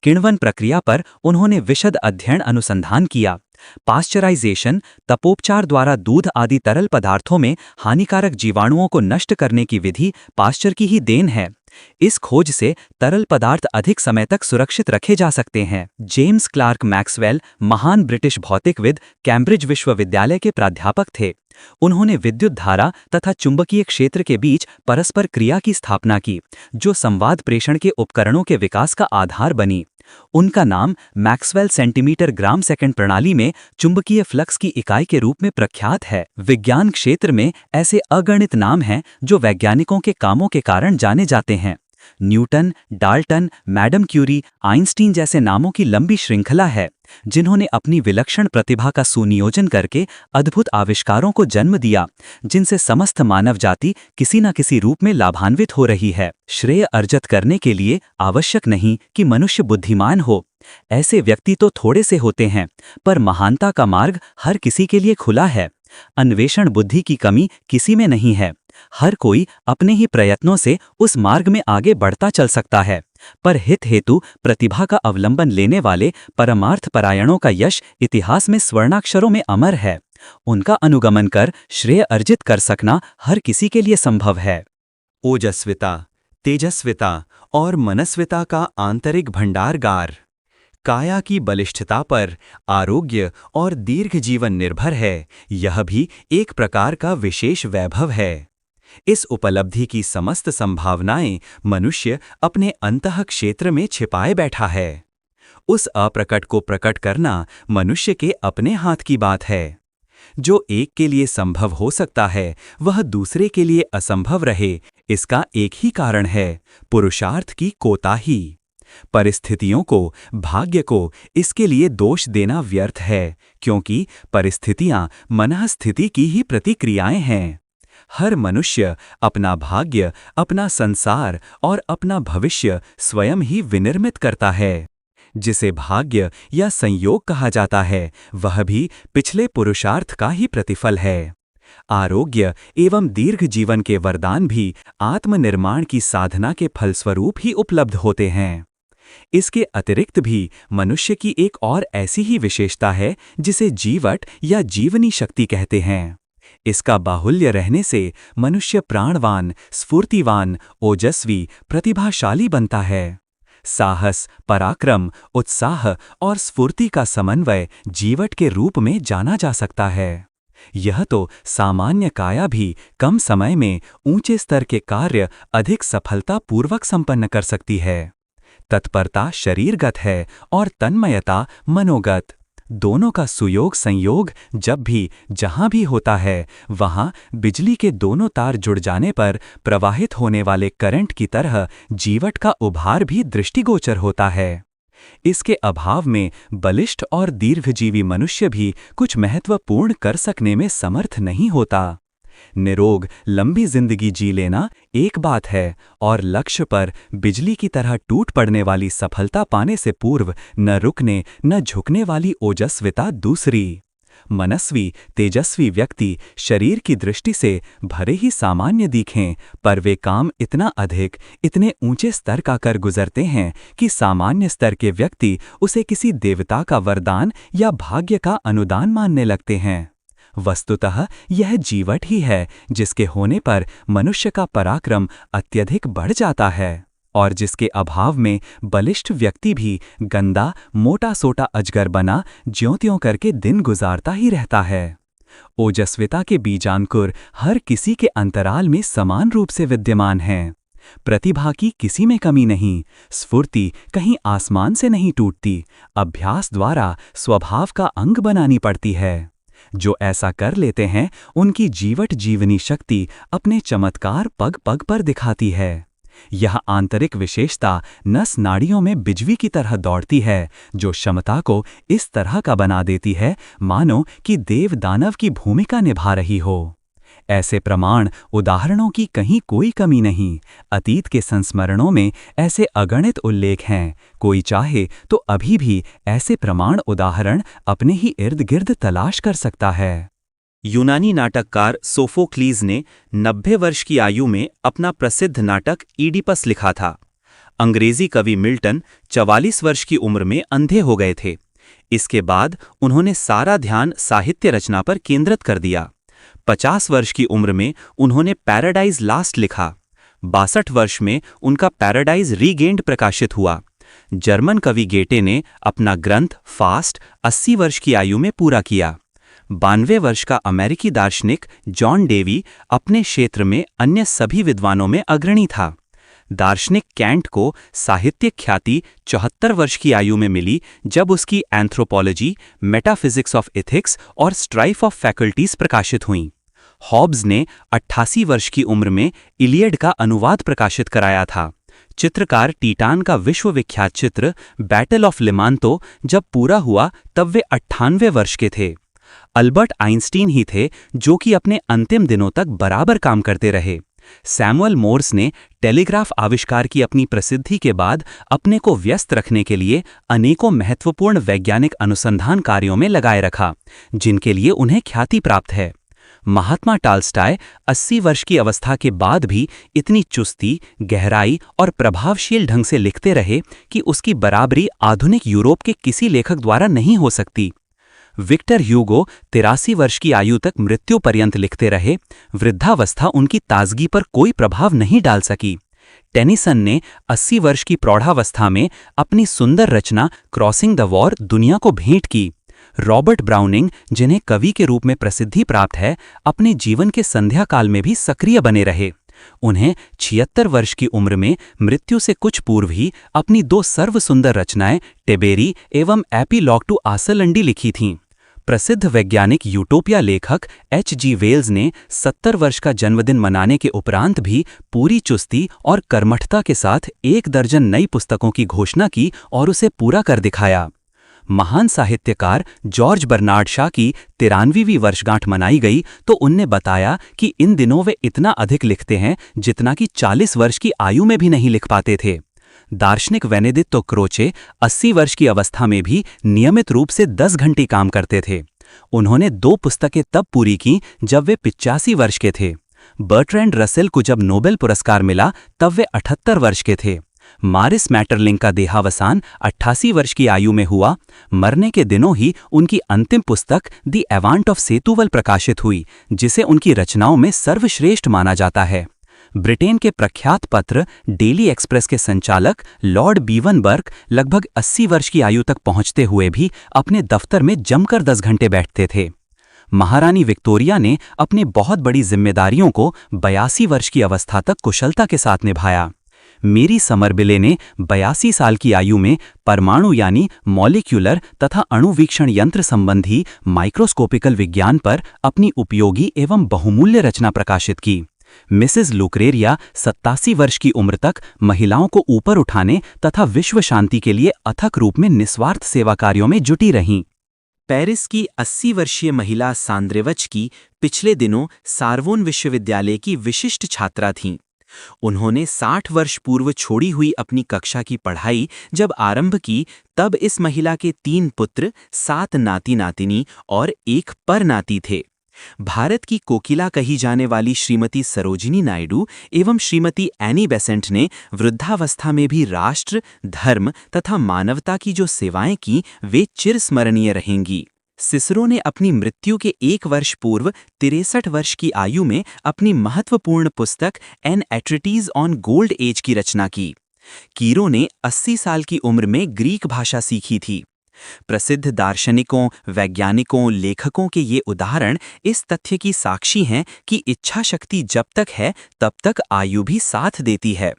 किण्वन प्रक्रिया पर उन्होंने विशद अध्ययन अनुसंधान किया। पास्चराइजेशन, तपोपचार द्वारा दूध आदि तरल पदार्थों में हानिकारक जीवाणुओं को नष्ट करने की विधि पास्चर की ही देन है। इस खोज से तरल पदार्थ अधिक समय तक सुरक्षित रखे जा सकते हैं। जेम्स क्लार्क मैक्सवेल महान ब्रिटिश भौतिकविद, कैम्ब्रिज विश्वविद्यालय के प्राध्यापक थे। उन्होंने विद्युत धारा तथा चुंबकीय क्षेत्र के बीच परस्पर क्रिया की स्थापना की, जो संवाद प्रेषण के उपकरणों के विकास का आधार बनी। उनका नाम मैक्सवेल सेंटीमीटर ग्राम सेकंड प्रणाली में चुंबकीय फ्लक्स की इकाई के रूप में प्रख्यात है। विज्ञान क्षेत्र में ऐसे अगणित नाम हैं जो वैज्ञानिकों के कामों के कारण जाने जाते हैं। Newton, Dalton, madam Curie, Einstein जैसे नामों की लंबी श्रृंखला है, जिन्होंने अपनी विलक्षण प्रतिभा का सुनियोजन करके अद्भुत आविष्कारों को जन्म दिया, जिनसे समस्त मानव जाति किसी न किसी रूप में लाभान्वित हो रही है। श्रेय अर्जित करने के लिए आवश्यक नहीं कि मनुष्य बुद्धिमान हो। ऐसे व्यक्ति तो थोड़े से होते हैं, पर महानता का मार्ग हर किसी के लिए खुला है। अन्वेषण बुद्धि की कमी किसी में नहीं है। हर कोई अपने ही प्रयत्नों से उस मार्ग में आगे बढ़ता चल सकता है, पर हित हेतु प्रतिभा का अवलंबन लेने वाले परमार्थ परायणों का यश इतिहास में स्वर्णाक्षरों में अमर है। उनका अनुगमन कर श्रेय अर्जित कर सकना हर किसी के लिए संभव है। ओजस्विता, तेजस्विता और मनस्विता का आंतरिक भंडारगार। काया की बलिष्ठता पर आरोग्य और दीर्घ जीवन निर्भर है, यह भी एक प्रकार का विशेष वैभव है। इस उपलब्धि की समस्त संभावनाएं मनुष्य अपने अंतः क्षेत्र में छिपाए बैठा है। उस अप्रकट को प्रकट करना मनुष्य के अपने हाथ की बात है। जो एक के लिए संभव हो सकता है, वह दूसरे के लिए असंभव रहे, इसका एक ही कारण है, पुरुषार्थ की कोताही। परिस्थितियों को, भाग्य को इसके लिए दोष देना व्यर्थ है, क्योंकि परिस्थितियां मनःस्थिति की ही प्रतिक्रियाएं हैं। हर मनुष्य अपना भाग्य, अपना संसार और अपना भविष्य स्वयं ही विनिर्मित करता है। जिसे भाग्य या संयोग कहा जाता है, वह भी पिछले पुरुषार्थ का ही प्रतिफल है। आरोग्य एवं दीर्घ जीवन के वरदान भी आत्मनिर्माण की साधना के फलस्वरूप ही उपलब्ध होते हैं। इसके अतिरिक्त भी मनुष्य की एक और ऐसी ही विशेषता है, जिसे जीवट या जीवनी शक्ति कहते हैं। इसका बाहुल्य रहने से मनुष्य प्राणवान, स्फूर्तिवान, ओजस्वी, प्रतिभाशाली बनता है। साहस, पराक्रम, उत्साह और स्फूर्ति का समन्वय जीवट के रूप में जाना जा सकता है। यह तो सामान्य काया भी कम समय में ऊंचे स्तर के कार्य अधिक सफलतापूर्वक संपन्न कर सकती है। तत्परता शरीरगत है और तन्मयता मनोगत। दोनों का सुयोग संयोग जब भी जहां भी होता है, वहां बिजली के दोनों तार जुड़ जाने पर प्रवाहित होने वाले करंट की तरह जीवट का उभार भी दृष्टिगोचर होता है। इसके अभाव में बलिष्ठ और दीर्घजीवी मनुष्य भी कुछ महत्वपूर्ण कर सकने में समर्थ नहीं होता। निरोग लंबी जिंदगी जी लेना एक बात है, और लक्ष्य पर बिजली की तरह टूट पड़ने वाली सफलता पाने से पूर्व न रुकने न झुकने वाली ओजस्विता दूसरी। मनस्वी, तेजस्वी व्यक्ति शरीर की दृष्टि से भले ही सामान्य दिखें, पर वे काम इतना अधिक, इतने ऊंचे स्तर का कर गुजरते हैं कि सामान्य स्तर के व्यक्ति उसे किसी देवता का वरदान या भाग्य का अनुदान मानने लगते हैं। वस्तुतः यह जीवट ही है, जिसके होने पर मनुष्य का पराक्रम अत्यधिक बढ़ जाता है, और जिसके अभाव में बलिष्ठ व्यक्ति भी गंदा, मोटा सोटा अजगर बना ज्यों-त्यों करके दिन गुजारता ही रहता है। ओजस्विता के बीजांकुर हर किसी के अंतराल में समान रूप से विद्यमान हैं। प्रतिभा की किसी में कमी नहीं, स्फूर्ति कहीं आसमान से नहीं टूटती, अभ्यास द्वारा स्वभाव का अंग बनानी पड़ती है। जो ऐसा कर लेते हैं, उनकी जीवट जीवनी शक्ति अपने चमत्कार पग पग पर दिखाती है। यह आंतरिक विशेषता नस नाड़ियों में बिजली की तरह दौड़ती है, जो क्षमता को इस तरह का बना देती है मानो कि देव दानव की भूमिका निभा रही हो। ऐसे प्रमाण उदाहरणों की कहीं कोई कमी नहीं। अतीत के संस्मरणों में ऐसे अगणित उल्लेख हैं। कोई चाहे तो अभी भी ऐसे प्रमाण उदाहरण अपने ही इर्द गिर्द तलाश कर सकता है। यूनानी नाटककार सोफोक्लीज ने 90 वर्ष की आयु में अपना प्रसिद्ध नाटक ईडिपस लिखा था। अंग्रेजी कवि मिल्टन 44 वर्ष की उम्र में अंधे हो गए थे। इसके बाद उन्होंने सारा ध्यान साहित्य रचना पर केंद्रित कर दिया। 50 वर्ष की उम्र में उन्होंने पैराडाइज लास्ट लिखा। 62 वर्ष में उनका पैराडाइज रीगेंड प्रकाशित हुआ। जर्मन कवि गेटे ने अपना ग्रंथ फास्ट 80 वर्ष की आयु में पूरा किया। 92 वर्ष का अमेरिकी दार्शनिक जॉन डेवी अपने क्षेत्र में अन्य सभी विद्वानों में अग्रणी था। दार्शनिक कैंट को साहित्यिक ख्याति 74 वर्ष की आयु में मिली, जब उसकी एंथ्रोपोलॉजी, मेटाफिजिक्स ऑफ एथिक्स और स्ट्राइफ ऑफ फैकल्टीज प्रकाशित हुईं। हॉब्स ने 88 वर्ष की उम्र में इलियड का अनुवाद प्रकाशित कराया था। चित्रकार टीटान का विश्वविख्यात चित्र बैटल ऑफ लिमांतो जब पूरा हुआ तब वे 98 वर्ष के थे। अल्बर्ट आइंस्टीन ही थे जो कि अपने अंतिम दिनों तक बराबर काम करते रहे। सैमुअल मोर्स ने टेलीग्राफ आविष्कार की अपनी प्रसिद्धि के बाद अपने को व्यस्त रखने के लिए अनेकों महत्वपूर्ण वैज्ञानिक अनुसंधान कार्यों में लगाए रखा, जिनके लिए उन्हें ख्याति प्राप्त है। महात्मा टाल्स्टॉय 80 वर्ष की अवस्था के बाद भी इतनी चुस्ती, गहराई और प्रभावशील ढंग से लिखते रहे कि उसकी बराबरी आधुनिक यूरोप के किसी लेखक द्वारा नहीं हो सकती। विक्टर ह्यूगो 83 वर्ष की आयु तक मृत्यु पर्यंत लिखते रहे। वृद्धावस्था उनकी ताजगी पर कोई प्रभाव नहीं डाल सकी। टेनिसन ने 80 वर्ष की प्रौढ़ावस्था में अपनी सुंदर रचना क्रॉसिंग द वॉर दुनिया को भेंट की। रॉबर्ट ब्राउनिंग, जिन्हें कवि के रूप में प्रसिद्धि प्राप्त है, अपने जीवन के संध्या काल में भी सक्रिय बने रहे। उन्हें 76 वर्ष की उम्र में मृत्यु से कुछ पूर्व ही अपनी 2 सर्वसुंदर रचनाएं टेबेरी एवं एपीलॉग टू आसलंडी लिखी थीं। प्रसिद्ध वैज्ञानिक यूटोपिया लेखक H.G. वेल्स ने 70 वर्ष का जन्मदिन मनाने के उपरांत भी पूरी चुस्ती और कर्मठता के साथ 1 दर्जन नई पुस्तकों की घोषणा की और उसे पूरा कर दिखाया। महान साहित्यकार जॉर्ज बर्नार्ड शॉ की 93वीं वर्षगांठ मनाई गई तो उनने बताया कि इन दिनों वे इतना अधिक लिखते हैं जितना कि 40 वर्ष की आयु में भी नहीं लिख पाते थे। दार्शनिक वेनेदित्तो क्रोचे 80 वर्ष की अवस्था में भी नियमित रूप से 10 घंटे काम करते थे। उन्होंने 2 पुस्तकें तब पूरी की जब वे 85 वर्ष के थे। बर्ट्रैंड रसेल को जब नोबेल पुरस्कार मिला तब वे 78 वर्ष के थे। मारिस मैटरलिंग का देहावसान 88 वर्ष की आयु में हुआ। मरने के दिनों ही उनकी अंतिम पुस्तक द एवांट ऑफ सेतुवल प्रकाशित हुई, जिसे उनकी रचनाओं में सर्वश्रेष्ठ माना जाता है। ब्रिटेन के प्रख्यात पत्र डेली एक्सप्रेस के संचालक लॉर्ड बीवनबर्ग लगभग 80 वर्ष की आयु तक पहुंचते हुए भी अपने दफ्तर में जमकर 10 घंटे बैठते थे। महारानी विक्टोरिया ने अपनी बहुत बड़ी जिम्मेदारियों को 82 वर्ष की अवस्था तक कुशलता के साथ निभाया। मेरी समरबिले ने 82 साल की आयु में परमाणु यानी मॉलिक्यूलर तथा अणुवीक्षण यंत्र संबंधी माइक्रोस्कोपिकल विज्ञान पर अपनी उपयोगी एवं बहुमूल्य रचना प्रकाशित की। मिसेस लुक्रेरिया 87 वर्ष की उम्र तक महिलाओं को ऊपर उठाने तथा विश्व शांति के लिए अथक रूप में निस्वार्थ सेवा कार्यों में जुटी रहीं। पेरिस की 80 वर्षीय महिला सांद्रेवचकी पिछले दिनों सारवोन विश्वविद्यालय की विशिष्ट छात्रा थीं। उन्होंने 60 वर्ष पूर्व छोड़ी हुई अपनी कक्षा की पढ़ाई जब आरंभ की तब इस महिला के 3 पुत्र, 7 नाती नातिनी और 1 परनाती थे। भारत की कोकिला कही जाने वाली श्रीमती सरोजिनी नायडू एवं श्रीमती एनी बेसेंट ने वृद्धावस्था में भी राष्ट्र, धर्म तथा मानवता की जो सेवाएं की वे चिरस्मरणीय रहेंगी। सिसरो ने अपनी मृत्यु के 1 वर्ष पूर्व 63 वर्ष की आयु में अपनी महत्वपूर्ण पुस्तक एन एट्रिटीज ऑन गोल्ड एज की रचना की। कीरो ने 80 साल की उम्र में ग्रीक भाषा सीखी थी। प्रसिद्ध दार्शनिकों, वैज्ञानिकों, लेखकों के ये उदाहरण इस तथ्य की साक्षी हैं कि इच्छा शक्ति जब तक है तब तक आयु भी साथ देती है।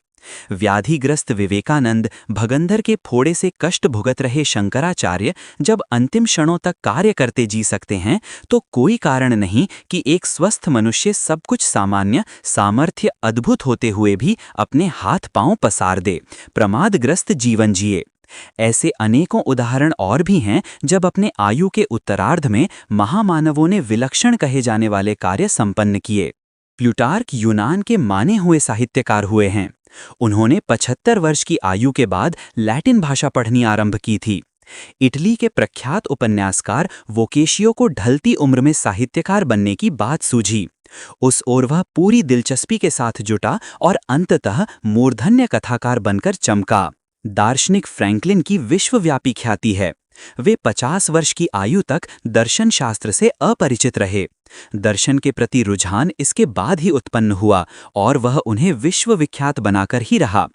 व्याधिग्रस्त विवेकानंद, भगंदर के फोड़े से कष्ट भुगत रहे शंकराचार्य जब अंतिम क्षणों तक कार्य करते जी सकते हैं तो कोई कारण नहीं कि एक स्वस्थ मनुष्य सब कुछ सामान्य, सामर्थ्य अद्भुत होते हुए भी अपने हाथ पांव पसार दे, प्रमादग्रस्त जीवन जिए। ऐसे अनेकों उदाहरण और भी हैं जब अपने आयु के उत्तरार्ध में महामानवों ने विलक्षण कहे जाने वाले कार्य संपन्न किए। प्लूटार्क यूनान के माने हुए साहित्यकार हुए हैं। उन्होंने 75 वर्ष की आयु के बाद लैटिन भाषा पढ़नी आरंभ की थी। इटली के प्रख्यात उपन्यासकार वोकेशियो को ढलती उम्र में साहित्यकार बनने की बात सूझी। उस ओर वह पूरी दिलचस्पी के साथ जुटा और अंततः मूर्धन्य कथाकार बनकर चमका। दार्शनिक फ्रैंकलिन की विश्वव्यापी ख्याति है। वे 50 वर्ष की आयु तक दर्शन शास्त्र से अपरिचित रहे। दर्शन के प्रति रुझान इसके बाद ही उत्पन्न हुआ और वह उन्हें विश्वविख्यात बनाकर ही रहा।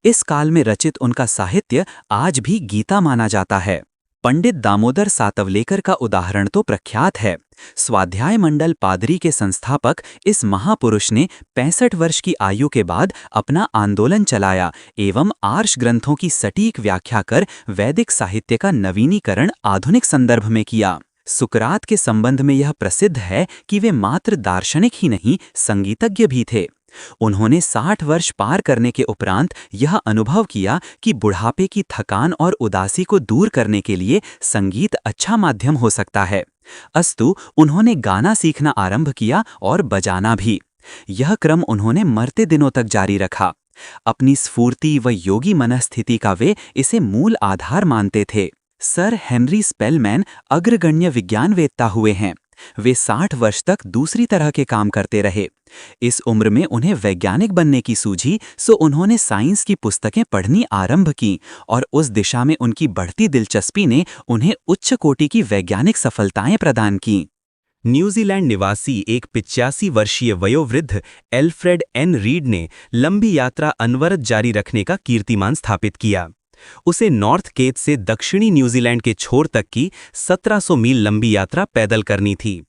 इस काल में रचित उनका साहित्य आज भी गीता माना जाता है। पंडित दामोदर सातवलेकर का उदाहरण तो प्रख्यात है। स्वाध्याय मंडल पादरी के संस्थापक इस महापुरुष ने 65 वर्ष की आयु के बाद अपना आंदोलन चलाया एवं आर्ष ग्रंथों की सटीक व्याख्या कर वैदिक साहित्य का नवीनीकरण आधुनिक संदर्भ में किया। सुकरात के संबंध में यह प्रसिद्ध है कि वे मात्र दार्शनिक ही नहीं, संगीतज्ञ भी थे। उन्होंने 60 वर्ष पार करने के उपरांत यह अनुभव किया कि बुढ़ापे की थकान और उदासी को दूर करने के लिए संगीत अच्छा माध्यम हो सकता है। अस्तु उन्होंने गाना सीखना आरंभ किया और बजाना भी। यह क्रम उन्होंने मरते दिनों तक जारी रखा। अपनी स्फूर्ति व योगी मनस्थिति का वे इसे मूल आधार मानते थे। सर हेनरी स्पेलमैन अग्रगण्य विज्ञानवेत्ता हुए हैं। वे 60 वर्ष तक दूसरी तरह के काम करते रहे। इस उम्र में उन्हें वैज्ञानिक बनने की सूझी, सो उन्होंने साइंस की पुस्तकें पढ़नी आरंभ की और उस दिशा में उनकी बढ़ती दिलचस्पी ने उन्हें उच्च कोटि की वैज्ञानिक सफलताएं प्रदान की। न्यूजीलैंड निवासी एक 85 वर्षीय वयोवृद्ध एल्फ्रेड एन रीड ने लंबी यात्रा अनवरत जारी रखने का कीर्तिमान स्थापित किया। उसे नॉर्थ केप से दक्षिणी न्यूजीलैंड के छोर तक की 1700 मील लंबी यात्रा पैदल करनी थी।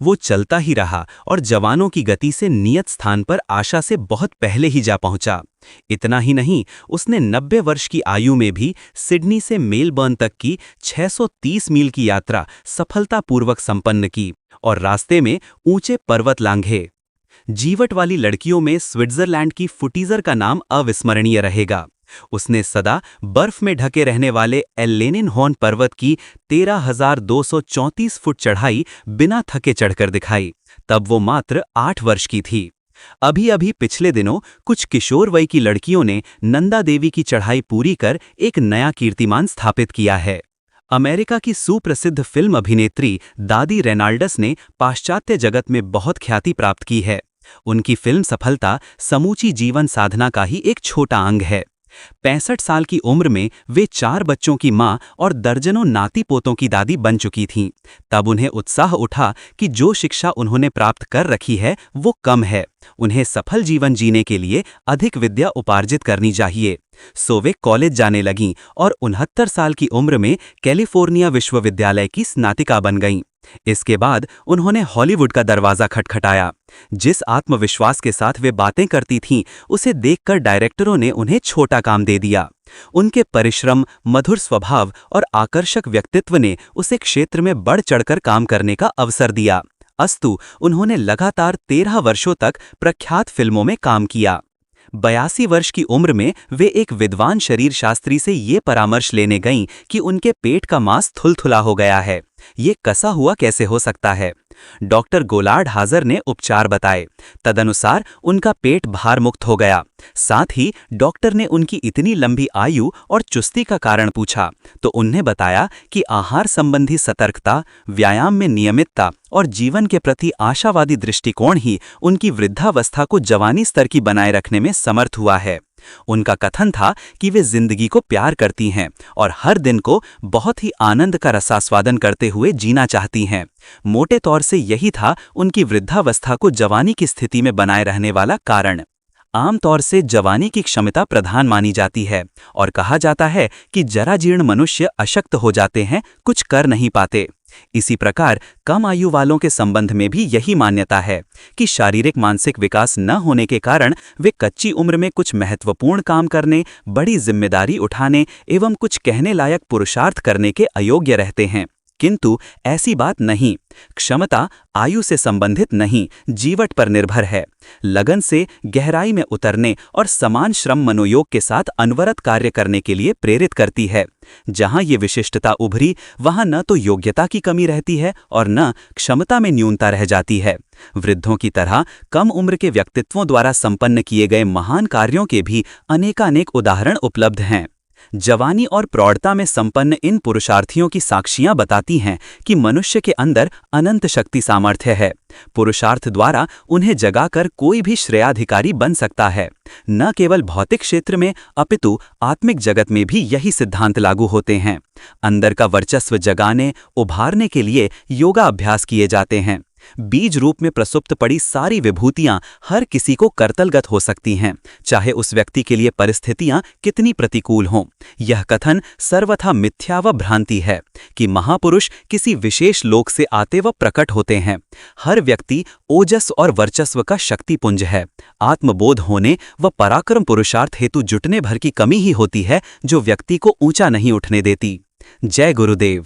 वो चलता ही रहा और जवानों की गति से नियत स्थान पर आशा से बहुत पहले ही जा पहुंचा। इतना ही नहीं, उसने 90 वर्ष की आयु में भी सिडनी से मेलबर्न तक की 630 मील की यात्रा सफलतापूर्वक संपन्न की और रास्ते में ऊंचे पर्वत लांघे। जीवट वाली लड़कियों में स्विट्जरलैंड की फुटीजर का नाम अविस्मरणीय रहेगा। उसने सदा बर्फ में ढके रहने वाले एल्लेनिन हॉर्न पर्वत की 13,234 फुट चढ़ाई बिना थके चढ़कर दिखाई। तब वो मात्र 8 वर्ष की थी। अभी पिछले दिनों कुछ किशोर वय की लड़कियों ने नंदा देवी की चढ़ाई पूरी कर एक नया कीर्तिमान स्थापित किया है। अमेरिका की सुप्रसिद्ध फिल्म अभिनेत्री दादी रेनाल्डस ने पाश्चात्य जगत में बहुत ख्याति प्राप्त की है। उनकी फिल्म सफलता समूची जीवन साधना का ही एक छोटा अंग है। 65 साल की उम्र में वे 4 बच्चों की मां और दर्जनों नाती पोतों की दादी बन चुकी थीं। तब उन्हें उत्साह उठा कि जो शिक्षा उन्होंने प्राप्त कर रखी है वो कम है, उन्हें सफल जीवन जीने के लिए अधिक विद्या उपार्जित करनी चाहिए। सो वे कॉलेज जाने लगीं और 69 साल की उम्र में कैलिफोर्निया विश्वविद्यालय की स्नातिका बन गईं। इसके बाद उन्होंने हॉलीवुड का दरवाजा खटखटाया। जिस आत्मविश्वास के साथ वे बातें करती थीं, उसे देखकर डायरेक्टरों ने उन्हें छोटा काम दे दिया। उनके परिश्रम, मधुर स्वभाव और आकर्षक व्यक्तित्व ने उसे क्षेत्र में बढ़ चढ़कर काम करने का अवसर दिया। अस्तु उन्होंने लगातार 13 वर्षों तक प्रख्यात फिल्मों में काम किया। 82 वर्ष की उम्र में वे एक विद्वान शरीर शास्त्री से ये परामर्श लेने गईं कि उनके पेट का मांस थुलथुला हो गया है। ये कसा हुआ कैसे हो सकता है? डॉक्टर गोलार्ड हाजर ने उपचार बताए। तदनुसार उनका पेट भार मुक्त हो गया। साथ ही डॉक्टर ने उनकी इतनी लंबी आयु और चुस्ती का कारण पूछा तो उन्हें बताया कि आहार संबंधी सतर्कता, व्यायाम में नियमितता और जीवन के प्रति आशावादी दृष्टिकोण ही उनकी वृद्धावस्था को जवानी स्तर की बनाए रखने में समर्थ हुआ है। उनका कथन था कि वे जिंदगी को प्यार करती हैं और हर दिन को बहुत ही आनंद का रसास्वादन करते हुए जीना चाहती हैं। मोटे तौर से यही था उनकी वृद्धावस्था को जवानी की स्थिति में बनाए रहने वाला कारण। आमतौर से जवानी की क्षमता प्रधान मानी जाती है और कहा जाता है कि जराजीर्ण मनुष्य अशक्त हो जाते हैं, कुछ कर नहीं पाते। इसी प्रकार कम आयु वालों के संबंध में भी यही मान्यता है कि शारीरिक मानसिक विकास न होने के कारण वे कच्ची उम्र में कुछ महत्वपूर्ण काम करने, बड़ी जिम्मेदारी उठाने एवं कुछ कहने लायक पुरुषार्थ करने के अयोग्य रहते हैं। किंतु ऐसी बात नहीं। क्षमता आयु से संबंधित नहीं, जीवट पर निर्भर है। लगन से गहराई में उतरने और समान श्रम मनोयोग के साथ अनवरत कार्य करने के लिए प्रेरित करती है। जहां ये विशिष्टता उभरी, वहां न तो योग्यता की कमी रहती है और न क्षमता में न्यूनता रह जाती है। वृद्धों की तरह कम उम्र के व्यक्तित्वों द्वारा संपन्न किए गए महान कार्यों के भी अनेकानेक उदाहरण उपलब्ध हैं। जवानी और प्रौढ़ता में संपन्न इन पुरुषार्थियों की साक्षियां बताती हैं कि मनुष्य के अंदर अनंत शक्ति सामर्थ्य है। पुरुषार्थ द्वारा उन्हें जगाकर कोई भी श्रेयाधिकारी बन सकता है। न केवल भौतिक क्षेत्र में अपितु आत्मिक जगत में भी यही सिद्धांत लागू होते हैं। अंदर का वर्चस्व जगाने, उभारने के लिए योगा अभ्यास किए जाते हैं। बीज रूप में प्रसुप्त पड़ी सारी विभूतियां हर किसी को कर्तलगत हो सकती हैं, चाहे उस व्यक्ति के लिए परिस्थितियां कितनी प्रतिकूल हों। यह कथन सर्वथा मिथ्या व भ्रांति है कि महापुरुष किसी विशेष लोक से आते व प्रकट होते हैं। हर व्यक्ति ओजस और वर्चस्व का शक्तिपुंज है। आत्मबोध होने व पराक्रम पुरुषार्थ हेतु जुटने भर की कमी ही होती है जो व्यक्ति को ऊंचा नहीं उठने देती। जय गुरुदेव।